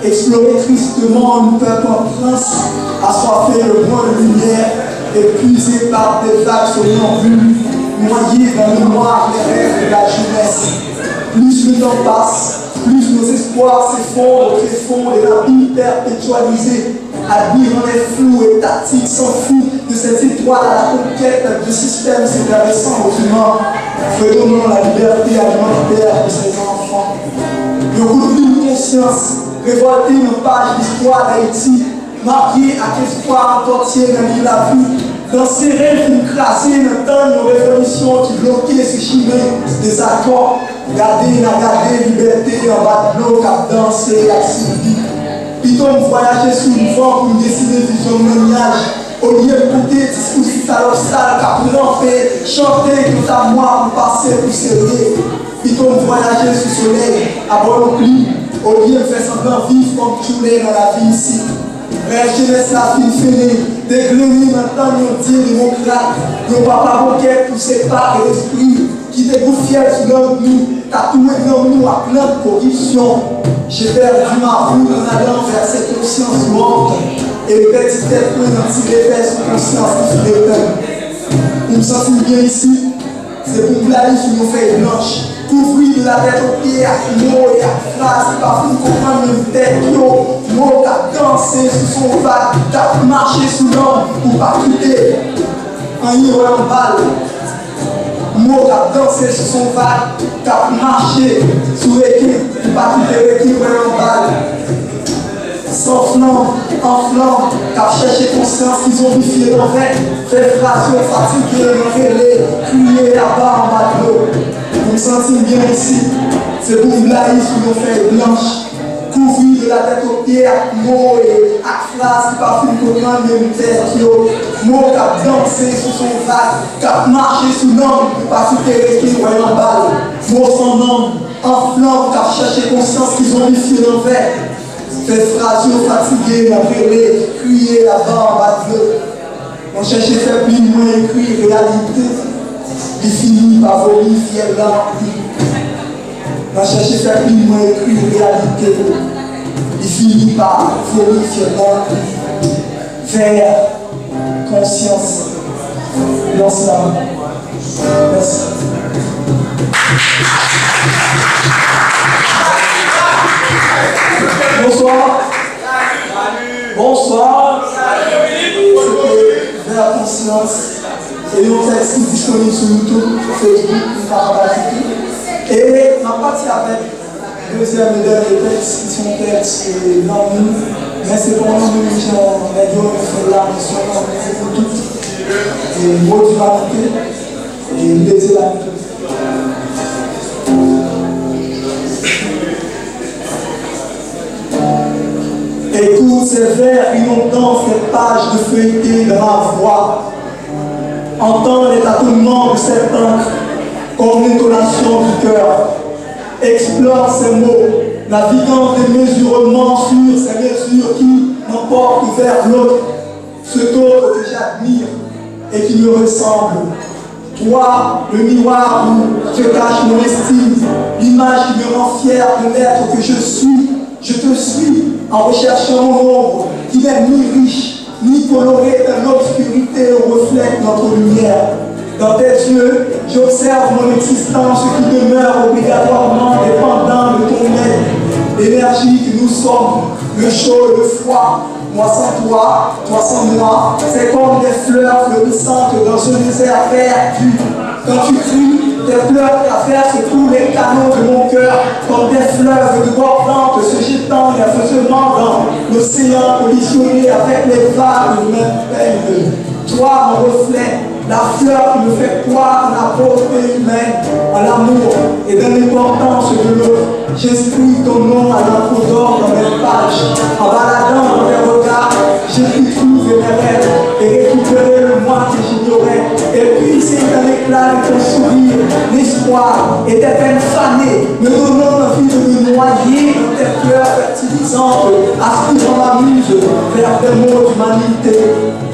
Explorer tristement un peuple en transe, assoiffé le point de lumière, épuisé par des vagues somnambules, noyé dans le noir des rêves de la jeunesse. Plus le temps passe, plus nos espoirs s'effondrent au tréfonds des labyrinthes perpétualisés, admirant les flous et tactiques sans fou de cette étoile à la conquête de systèmes s'intéressant aux humains, redonnant la liberté alimentaire de ses enfants. Le coup de conscience, révolté une page d'histoire d'Haïti, marié à l'espoir entier dans la vie, dans ces rêves écrasés, dans nos révolutions qui bloquaient ce chemin des accords, garder, liberté en bas de l'eau, cap danser, activité. Piton voyager sous le vent pour décider vision maniage. Au lieu d'écouter discours colossal, cap ramper, chanter tout à moi pour passer pour serrer. Piton voyager sous le soleil, à bon pli. Au lieu de faire semblant vivre comme tous les dans la vie ici. La jeunesse la fille finie, dégrénée maintenant nous dit démocrate, nos papa boquet pour séparer l'esprit, qui dégouffiait sous l'homme nous, tatoué l'homme nous à plein de corruption. J'ai perdu ma route en allant vers cette conscience morte, et les petites têtes pleines d'anti-réveil sous conscience qui se répète. Nous me sentons bien ici, c'est pour blayer sur nos feuilles blanches. Couvrir de la tête aux pieds à mots et à phrases, pas pour comprendre une tête yo, mot à danser sous son vague, t'as marché sous l'homme pour pas quitter. Un héros en balle, mot à danser sous son vague, t'as marché sous l'équipe pour pas quitter l'équipe en balle. Sans flamme, en flamme, t'as cherché conscience qu'ils ont vifié l'envers, fait fracture, fatigué, révélé, crier là-bas en bas de l'eau. Nous nous sentons bien ici, c'est pour nous laïs sous nos feuilles blanches, couvrir de la tête aux pieds à mots et à phrases qui parfument comment même tête yo, mots qui a dansé sous son vague, qui a marché sous l'homme pour pas quitter les voyant en balle, mots sans nom, en flamme, qui a cherché conscience qu'ils ont vifié l'envers, fait phrases fatiguées, révélé, crier là-bas en bas de l'eau. On cherchait faire plus loin écrit réalité. Il finit par voler fier l'empire. On a cherché faire plus loin écrit réalité. Il finit par voler fier l'empire. Vers conscience. L'ensemble. Merci. Bonsoir. Bonsoir. C'était vers conscience. Et nous texte disponible sur YouTube, Facebook, et on a parti avec deuxième et dernier texte qui sont textes dans nous, mais c'est pour nous qui sommes médias, qui la mission, c'est tout. Et motivation et baiser la vie. Écoute ces vers inondant cette page de feuilleté de ma voix. Entends les tâtonnements de cette encre comme l'intonation du cœur. Explore ces mots, naviguant démesurement sur ces mesures qui m'emportent vers l'autre, cet autre que j'admire et qui me ressemble. Toi, le miroir où je cache mon estime, l'image qui me rend fier de l'être que je suis. Je te suis en recherchant mon ombre qui n'est ni riche, ni colorée dans l'obscurité où reflète notre lumière. Dans tes yeux, j'observe mon existence qui demeure obligatoirement dépendant de ton aide. L'énergie que nous sommes, le chaud et le froid, moi sans toi sans moi, c'est comme des fleurs fleurissantes dans un désert perdu. Quand tu cries, tes pleurs traversent tous les canaux de mon cœur, comme des fleuves débordantes se jetant nerveusement dans l'océan collisionné avec les vagues de même peine. Toi, mon reflet, la fleur qui me fait croire en la beauté humaine, en l'amour et dans l'importance de l'autre. J'exprime ton nom à l'encre d'or dans mes pages. En baladant dans mes regards, j'ai pu trouver mes rêves et récupérer le moi que j'ignorais. Et puis c'est dans l'éclat de ton sourire, l'espoir et tes peines fanées, me donnant envie de me noyer dans tes fleurs fertilisantes, aspirant ma muse vers tes mots d'humanité.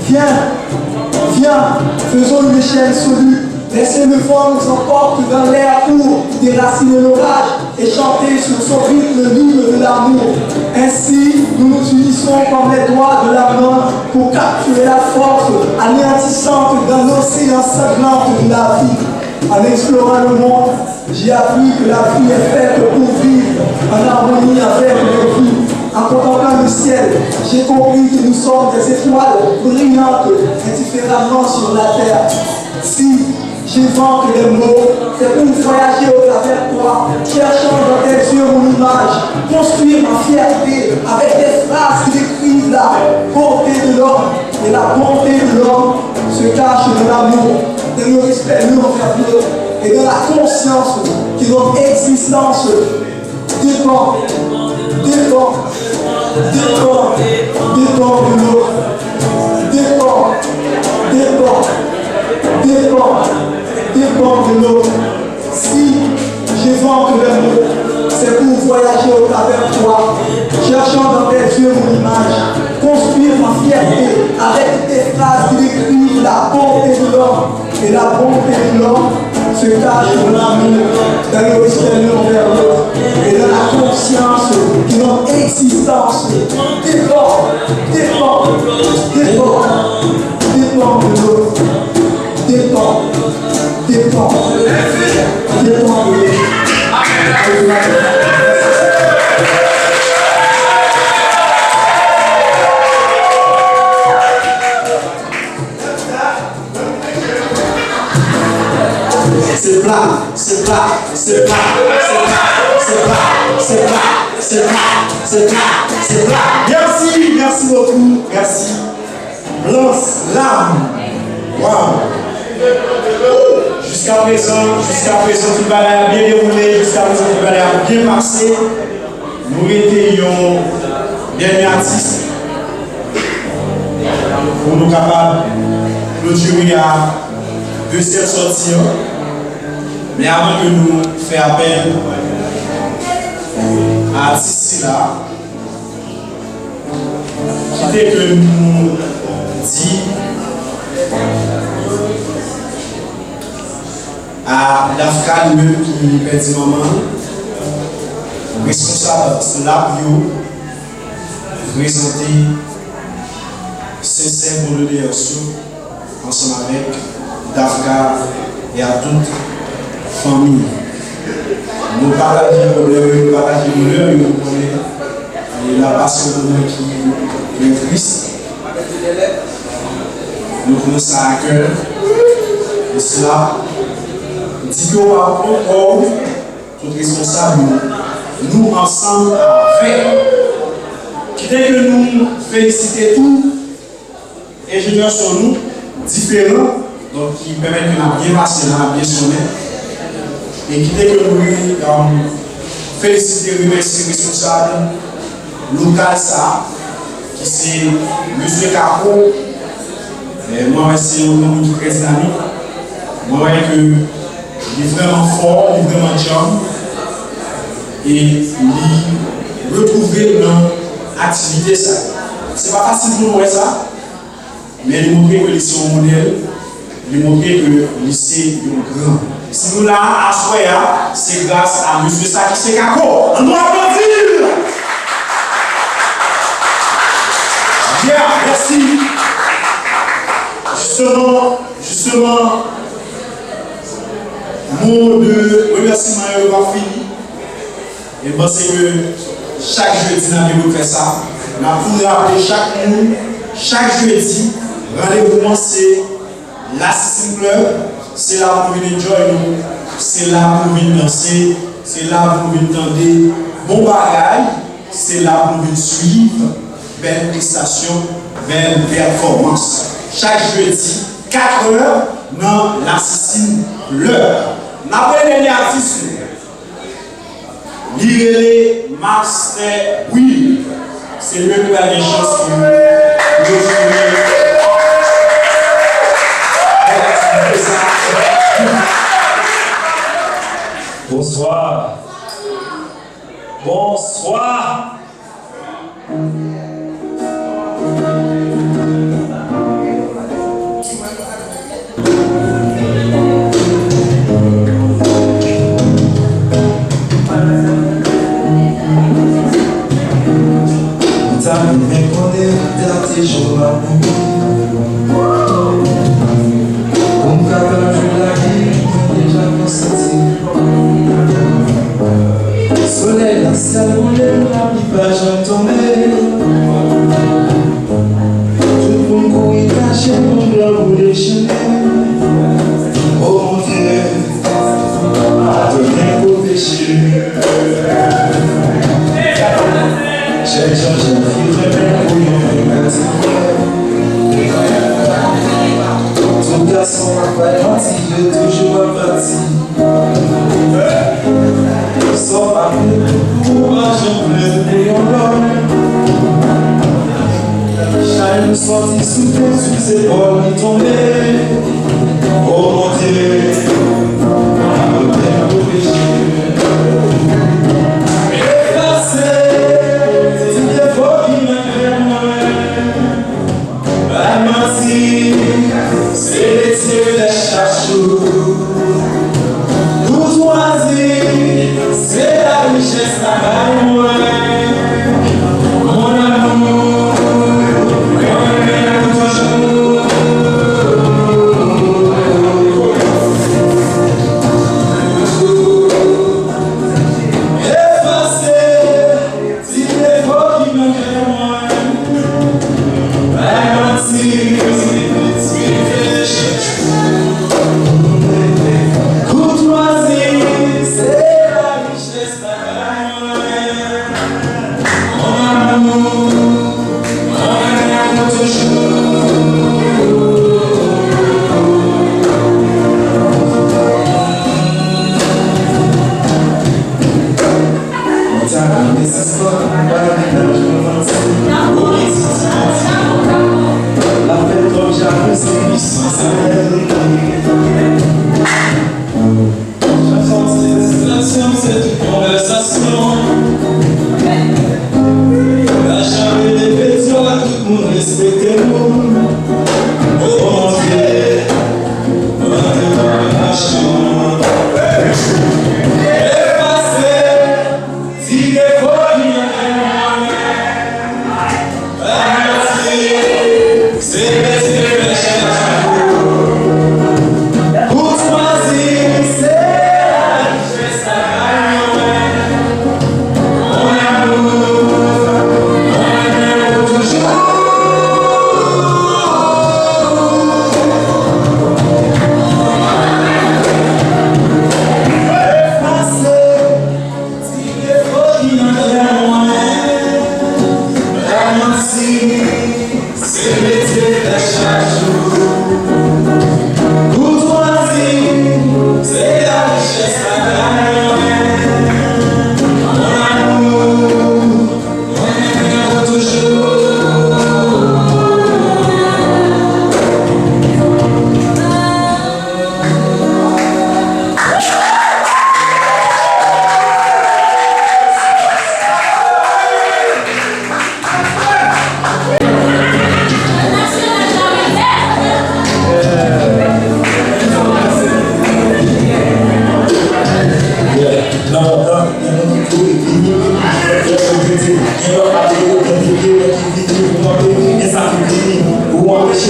Viens, faisons une échelle solide. Laissez le vent nous emporte dans l'air pour déraciner l'orage et chanter sur son rythme l'hymne de l'amour. Ainsi, nous nous unissons comme les doigts de la main pour capturer la force anéantissante dans l'océan sanglant de la vie. En explorant le monde, j'ai appris que la vie est faite pour vivre en harmonie avec les vies. En contemplant le ciel, j'ai compris que nous sommes des étoiles brillantes indifféremment sur la terre. Si j'invente des mots, c'est pour voyager au travers de toi, cherchant dans tes yeux mon image, construire ma fierté avec des phrases qui décrivent la beauté de l'homme. Et la bonté de l'homme se cache dans l'amour, dans le respect l'un envers l'autre et dans la conscience qui donne existence. Dépend de l'autre. Dépend de l'autre. Si j'invente les mots, c'est pour voyager au travers de toi, cherchant dans tes yeux mon image, construire ma fierté avec tes phrases qui décrivent la bonté de l'homme. Et la bonté de l'homme se cache dans l'amour, dans le respect l'un envers l'autre et dans la conscience qui donne existence. Dépend de l'autre. Dépend de l'autre. C'est plat, c'est plat, c'est plat, c'est plat, c'est plat, c'est plat, c'est plat, c'est plat. Merci beaucoup, merci. Blanche, l'âme. Waouh. Jusqu'à présent, tout le balai a bien déroulé, jusqu'à présent, tout le balai a bien passé. Nous étions derniers artistes pour nous capables de clôturer à deuxième sortie. Mais avant que nous fassions appel à l'artiste là, qui était que nous dit à l'Afrique qui perdit maman, responsable de la bio, présenter sincère pour le ensemble avec Dafka et à toute famille. Nous partageons les problèmes, nous partageons les douleurs, nous connaissons la passion de nous qui est triste. Nous prenons ça à cœur. Et cela dit qu'on va encore tout responsable, nous ensemble avec. Qui dit que nous féliciter tous les ingénieurs sur nous, différents, donc qui permettent de nous bien passer, bien sonner. Et qui dit que nous féliciter, remercier les responsables, local ça, qui c'est Monsieur Capo. Moi, c'est un homme très dynamique. Moi, que il est vraiment fort, il est vraiment jam. Et il retrouver dans l'activité ça. C'est pas facile pour nous ça, mais il montre que c'est un modèle, il montre que c'est un grand. Si nous là, à Soya, c'est grâce à M. Sakisé Kako. On doit applaudir! Bien, merci. Justement, mot de remerciement va fini. Et parce que chaque jeudi, nous fait ça. Nous pouvons rappeler chaque jeudi, rendez-vous, c'est l'Assassin Club. C'est là pour venir joindre nous, c'est là pour venir danser, c'est là pour venir entendre bon bagage, c'est là pour venir suivre belle prestation, belle performance. Chaque jeudi, 4 heures, dans l'Assassin Club. Nous avons un dernier artiste, Lirele Master Will. C'est lui qui a des chances pour nous. Bonsoir. Bonsoir. T'as répondu dans tes jours à comme capable de la vie, déjà consenti. Soleil, la ciel roulé, la vie pas jamais tombé. Tout le monde couille caché, mon blanc pour déchaîner. Oh mon Dieu, pardonnez vos péchés. J'ai changé de vie, je vais pour tout garçon n'a pas menti, il est toujours à partir. Sans pas plus pour j'en pleure pour yon l'homme. Chaque sorti soufflé sur ses épaules, il tombait. Oh mon Dieu, pardonnez vos péchés. C'est les tirs de chachou. Courtoisie, c'est la richesse à moi. Mon amour, on aime toujours. Effacer, si les mots qui manquent moi. Courtoisie, c'est la richesse mon amour, on aime toujours. On t'a ramené ce soir, pas la ménage, la fête comme jamais c'est puissant, ça j'attends cette situation, cette conversation. La jamais les pétions, tout le monde respectez-nous. Oh mon Dieu, on a des relations. Effacer, si des fois il y a c'est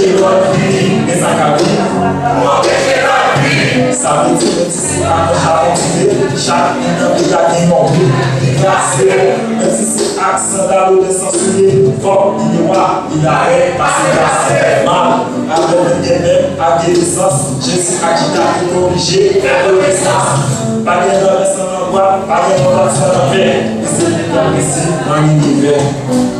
M'empêcher l'autre vie, mais ça cabine. M'empêcher l'autre vie. Ça veut dire que c'est pas à continuer. Chaque minute de gagner mon but. Même si c'est accent d'allô de censurer, fort, il est roi, il arrête, parce que là c'est mal. Avec le bien-être, à guérissance, je suis agitateur obligé de faire renaissance. Pas de dans le sang en bois, pas de dans le sang en paix. Ici, dans l'univers,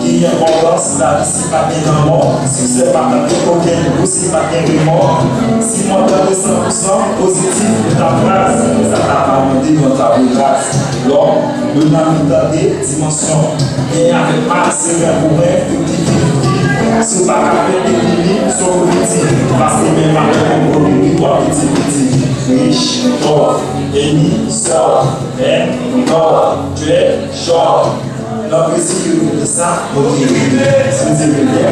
qui est abondance, la vie, c'est pas bien dans le monde. Si c'est pas dans le aucun goût, c'est pas bien de mort. Si mon temps est 100% positif pour ta phrase, ça t'a pas monté dans ta grâce. Donc, le nom dans des dimensions. Et avec pas c'est un bourrin, si pas qu'à faire des limites, sur le petit, parce que même avec un gros limite, toi petit, riche, pauvre, ennemi, sort, mort, tu es, short. Donc, si tu veux ça, ok, si tu veux bien,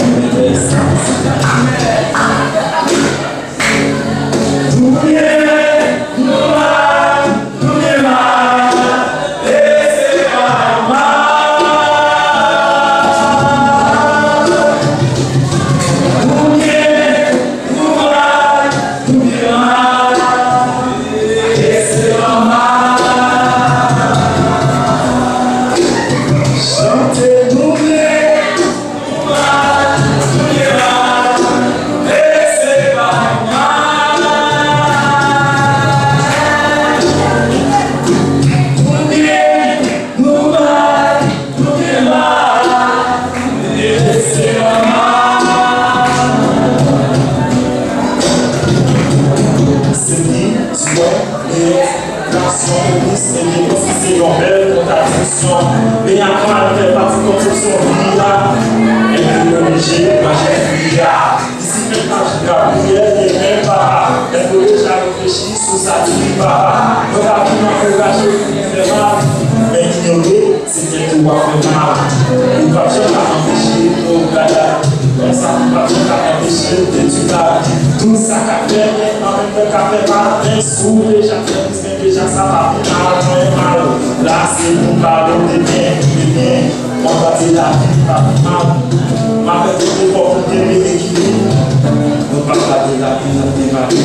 tout ça qu'a fait, en même temps qu'a fait mal, sous déjà fait, déjà ça va mal. Là c'est pour parler de bien, on va dire la vie pas mal. Ma fête est pour bien l'équilibre, on va parler la vie, on va parler.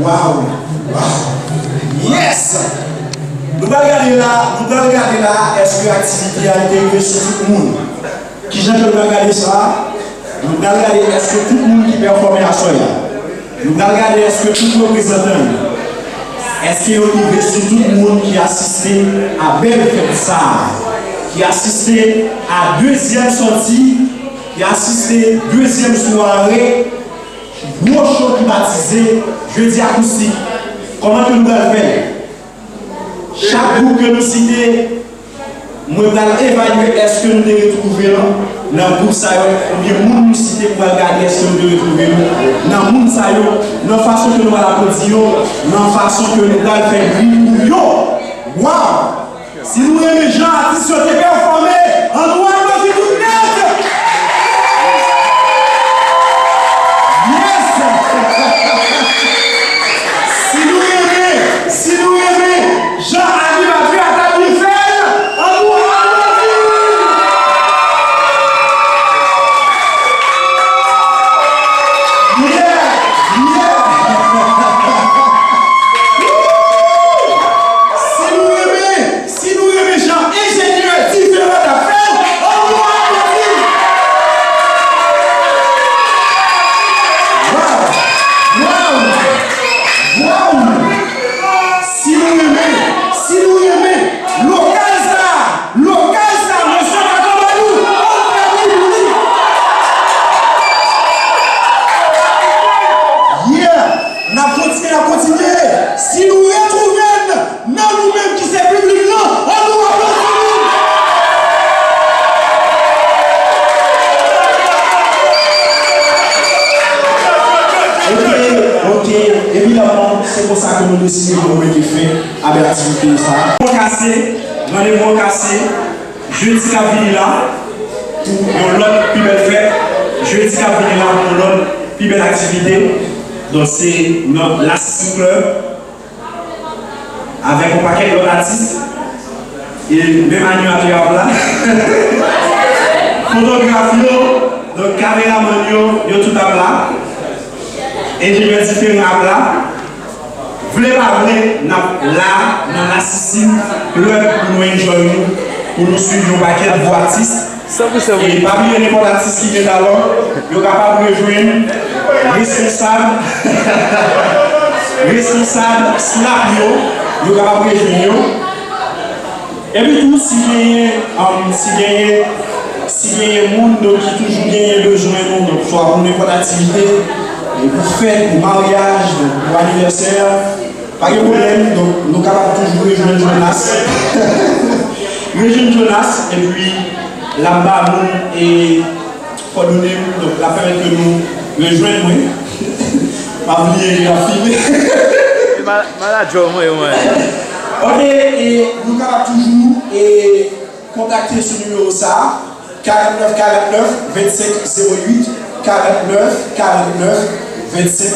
Wow! Yes! Nous allons regarder là, est-ce que l'activité a été faite sur tout le monde? Qui j'ai regarder ça? Nous allons regarder est-ce que tout le monde qui performe à soi. Nous allons regarder est-ce que tout le représentant. Est-ce qu'il y a arrivé sur tout le monde qui a assisté à belle fête ça? Qui a assisté à deuxième sortie, qui a assisté deuxième soirée, gros show baptisé, jeudi acoustique. Comment que nous allons faire? Chaque groupe que nous citons, nous allons évaluer est-ce que nous devons retrouver dans le groupe ça, ou bien nous citer pour regarder est-ce que nous devons retrouver dans le monde ça, dans la façon que nous allons applaudir, dans la façon que nous allons faire yo. Wow! Si nous aimons les gens artistes qui ont performé, en nous allons tout net! Yes! Si nous aimons Jean animateur à table de fer, en nous si nous aimons Jean ingénieur différent d'affaires, en nous si nous aimons local ça, monsieur Kakobalou, on continue. Si nous retrouvons nous-mêmes qui c'est public là, on nous Ok, évidemment, c'est pour ça que nous décidons de mettre fin à l'activité. Rendez-vous cassé, jeudi à venir là, pour l'autre plus belle fête, jeudi à venir là pour l'autre plus belle activité. Donc c'est l'Assistant Club avec un paquet d'autres artistes et même animateur là. Photographie, donc caméraman, yo tout à là. Ingénieur différent là. Voulez pas là, dans l'Assistant Club pour nous enjoyer, pour nous suivre un paquet de voix artistes. Et parmi les artistes qui viennent alors, ils sont capables de rejoindre responsable, snap, ils sont capables de rejoindre. Et puis tout, si il y a des gens qui toujours besoin de nous, soit pour n'importe activité, pour fête, pour mariage, pour anniversaire, pas de problème, donc nous sommes capables toujours de rejoindre Jonas. Rejoindre Jonas, et puis là-bas, nous, et pour donner la permettre que nous rejoignons. Pas oublier la filmé. Ok, et nous sommes toujours et contacter ce numéro ça 49 49 25 08 49 49 25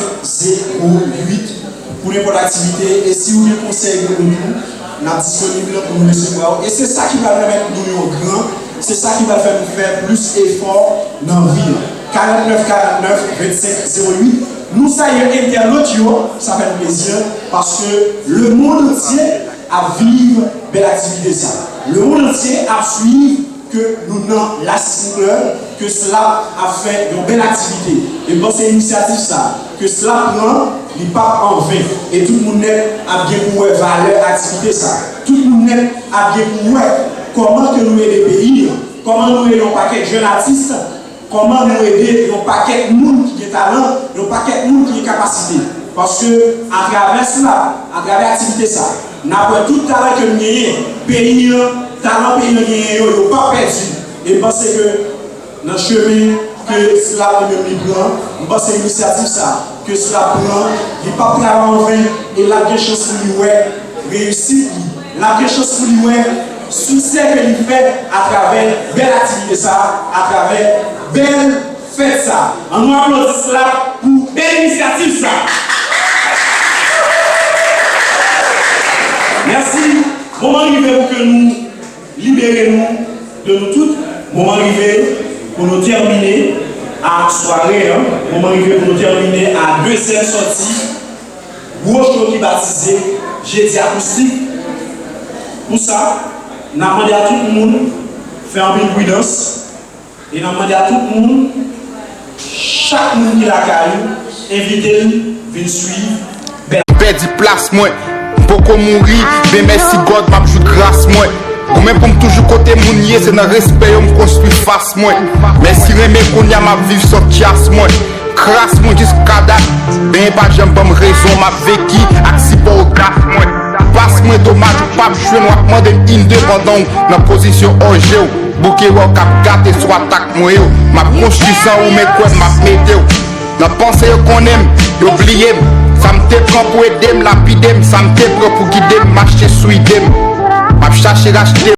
08 pour n'importe activité. Et si vous voulez conseiller de nous, nous sommes disponibles pour nous recevoir. Et c'est ça qui va permettre de nous grand. C'est ça qui va faire nous faire plus d'efforts dans la vie. 49 49 25 08. Nous, ça y est, internautes, ça fait plaisir parce que le monde entier a vivre belle activité. Ça. Le monde entier a suivi que nous avons l'Assistant Club, que cela a fait une belle activité. Et bon, c'est une initiative ça, que cela prend, il pas en vain. Et tout le monde a bien pour valeur activité ça. Tout le monde a bien pour comment que nous aider les pays, comment nous aider un paquet de jeunes artistes, comment nous aider un paquet de monde qui est talent, un paquet de monde qui est capacité. Parce que à travers cela, à travers l'activité ça, nous avons tout le talent que nous avons, pays, talent pays nous avons, pas perdu. Et pensez que dans le chemin que cela nous prend, nous pensons que l'initiative ça, que cela prend, il n'est pas prêt en vain, et la chance pour lui réussir, la chance pour lui succès que il fait à travers belle activité ça, à travers belle fête ça. On nous applaudit cela pour belle initiative ça. Merci. Moment arrivé pour que nous libérions de nous toutes. Moment arrivé pour nous terminer à soirée. Moment arrivé pour nous terminer à deuxième sortie. Gros show qui baptisé Jeudi acoustique. Pour ça, nous avons demandé à tout le monde de faire un peu de prudence. Et nous avons demandé à tout le monde, chaque monde qui l'a caillou, inviter nous, venir suivre. Perdu place moi, beaucoup mourir, mais merci God m'a joué grâce moi. Ou même pour toujours côté mounier, c'est dans respect on me construit face moi. Merci remé qu'on y a ma vie sans chasse moi. Crasse moi jusqu'à date, ben pas j'aime pas me raison ma vécu, axi pas au grâce moi. Passe moi dommage ou pas jouer moi demander indépendant dans position OG. Bouquet ou cap gâté soit attaque moi yo. Ma construction ou mes quoi m'a météo. La pensée qu'on aime, oubliez. Ça me te prend pour aider, lapider, ça me te prend pour guider, marcher sous idem. M'a cherché racheter.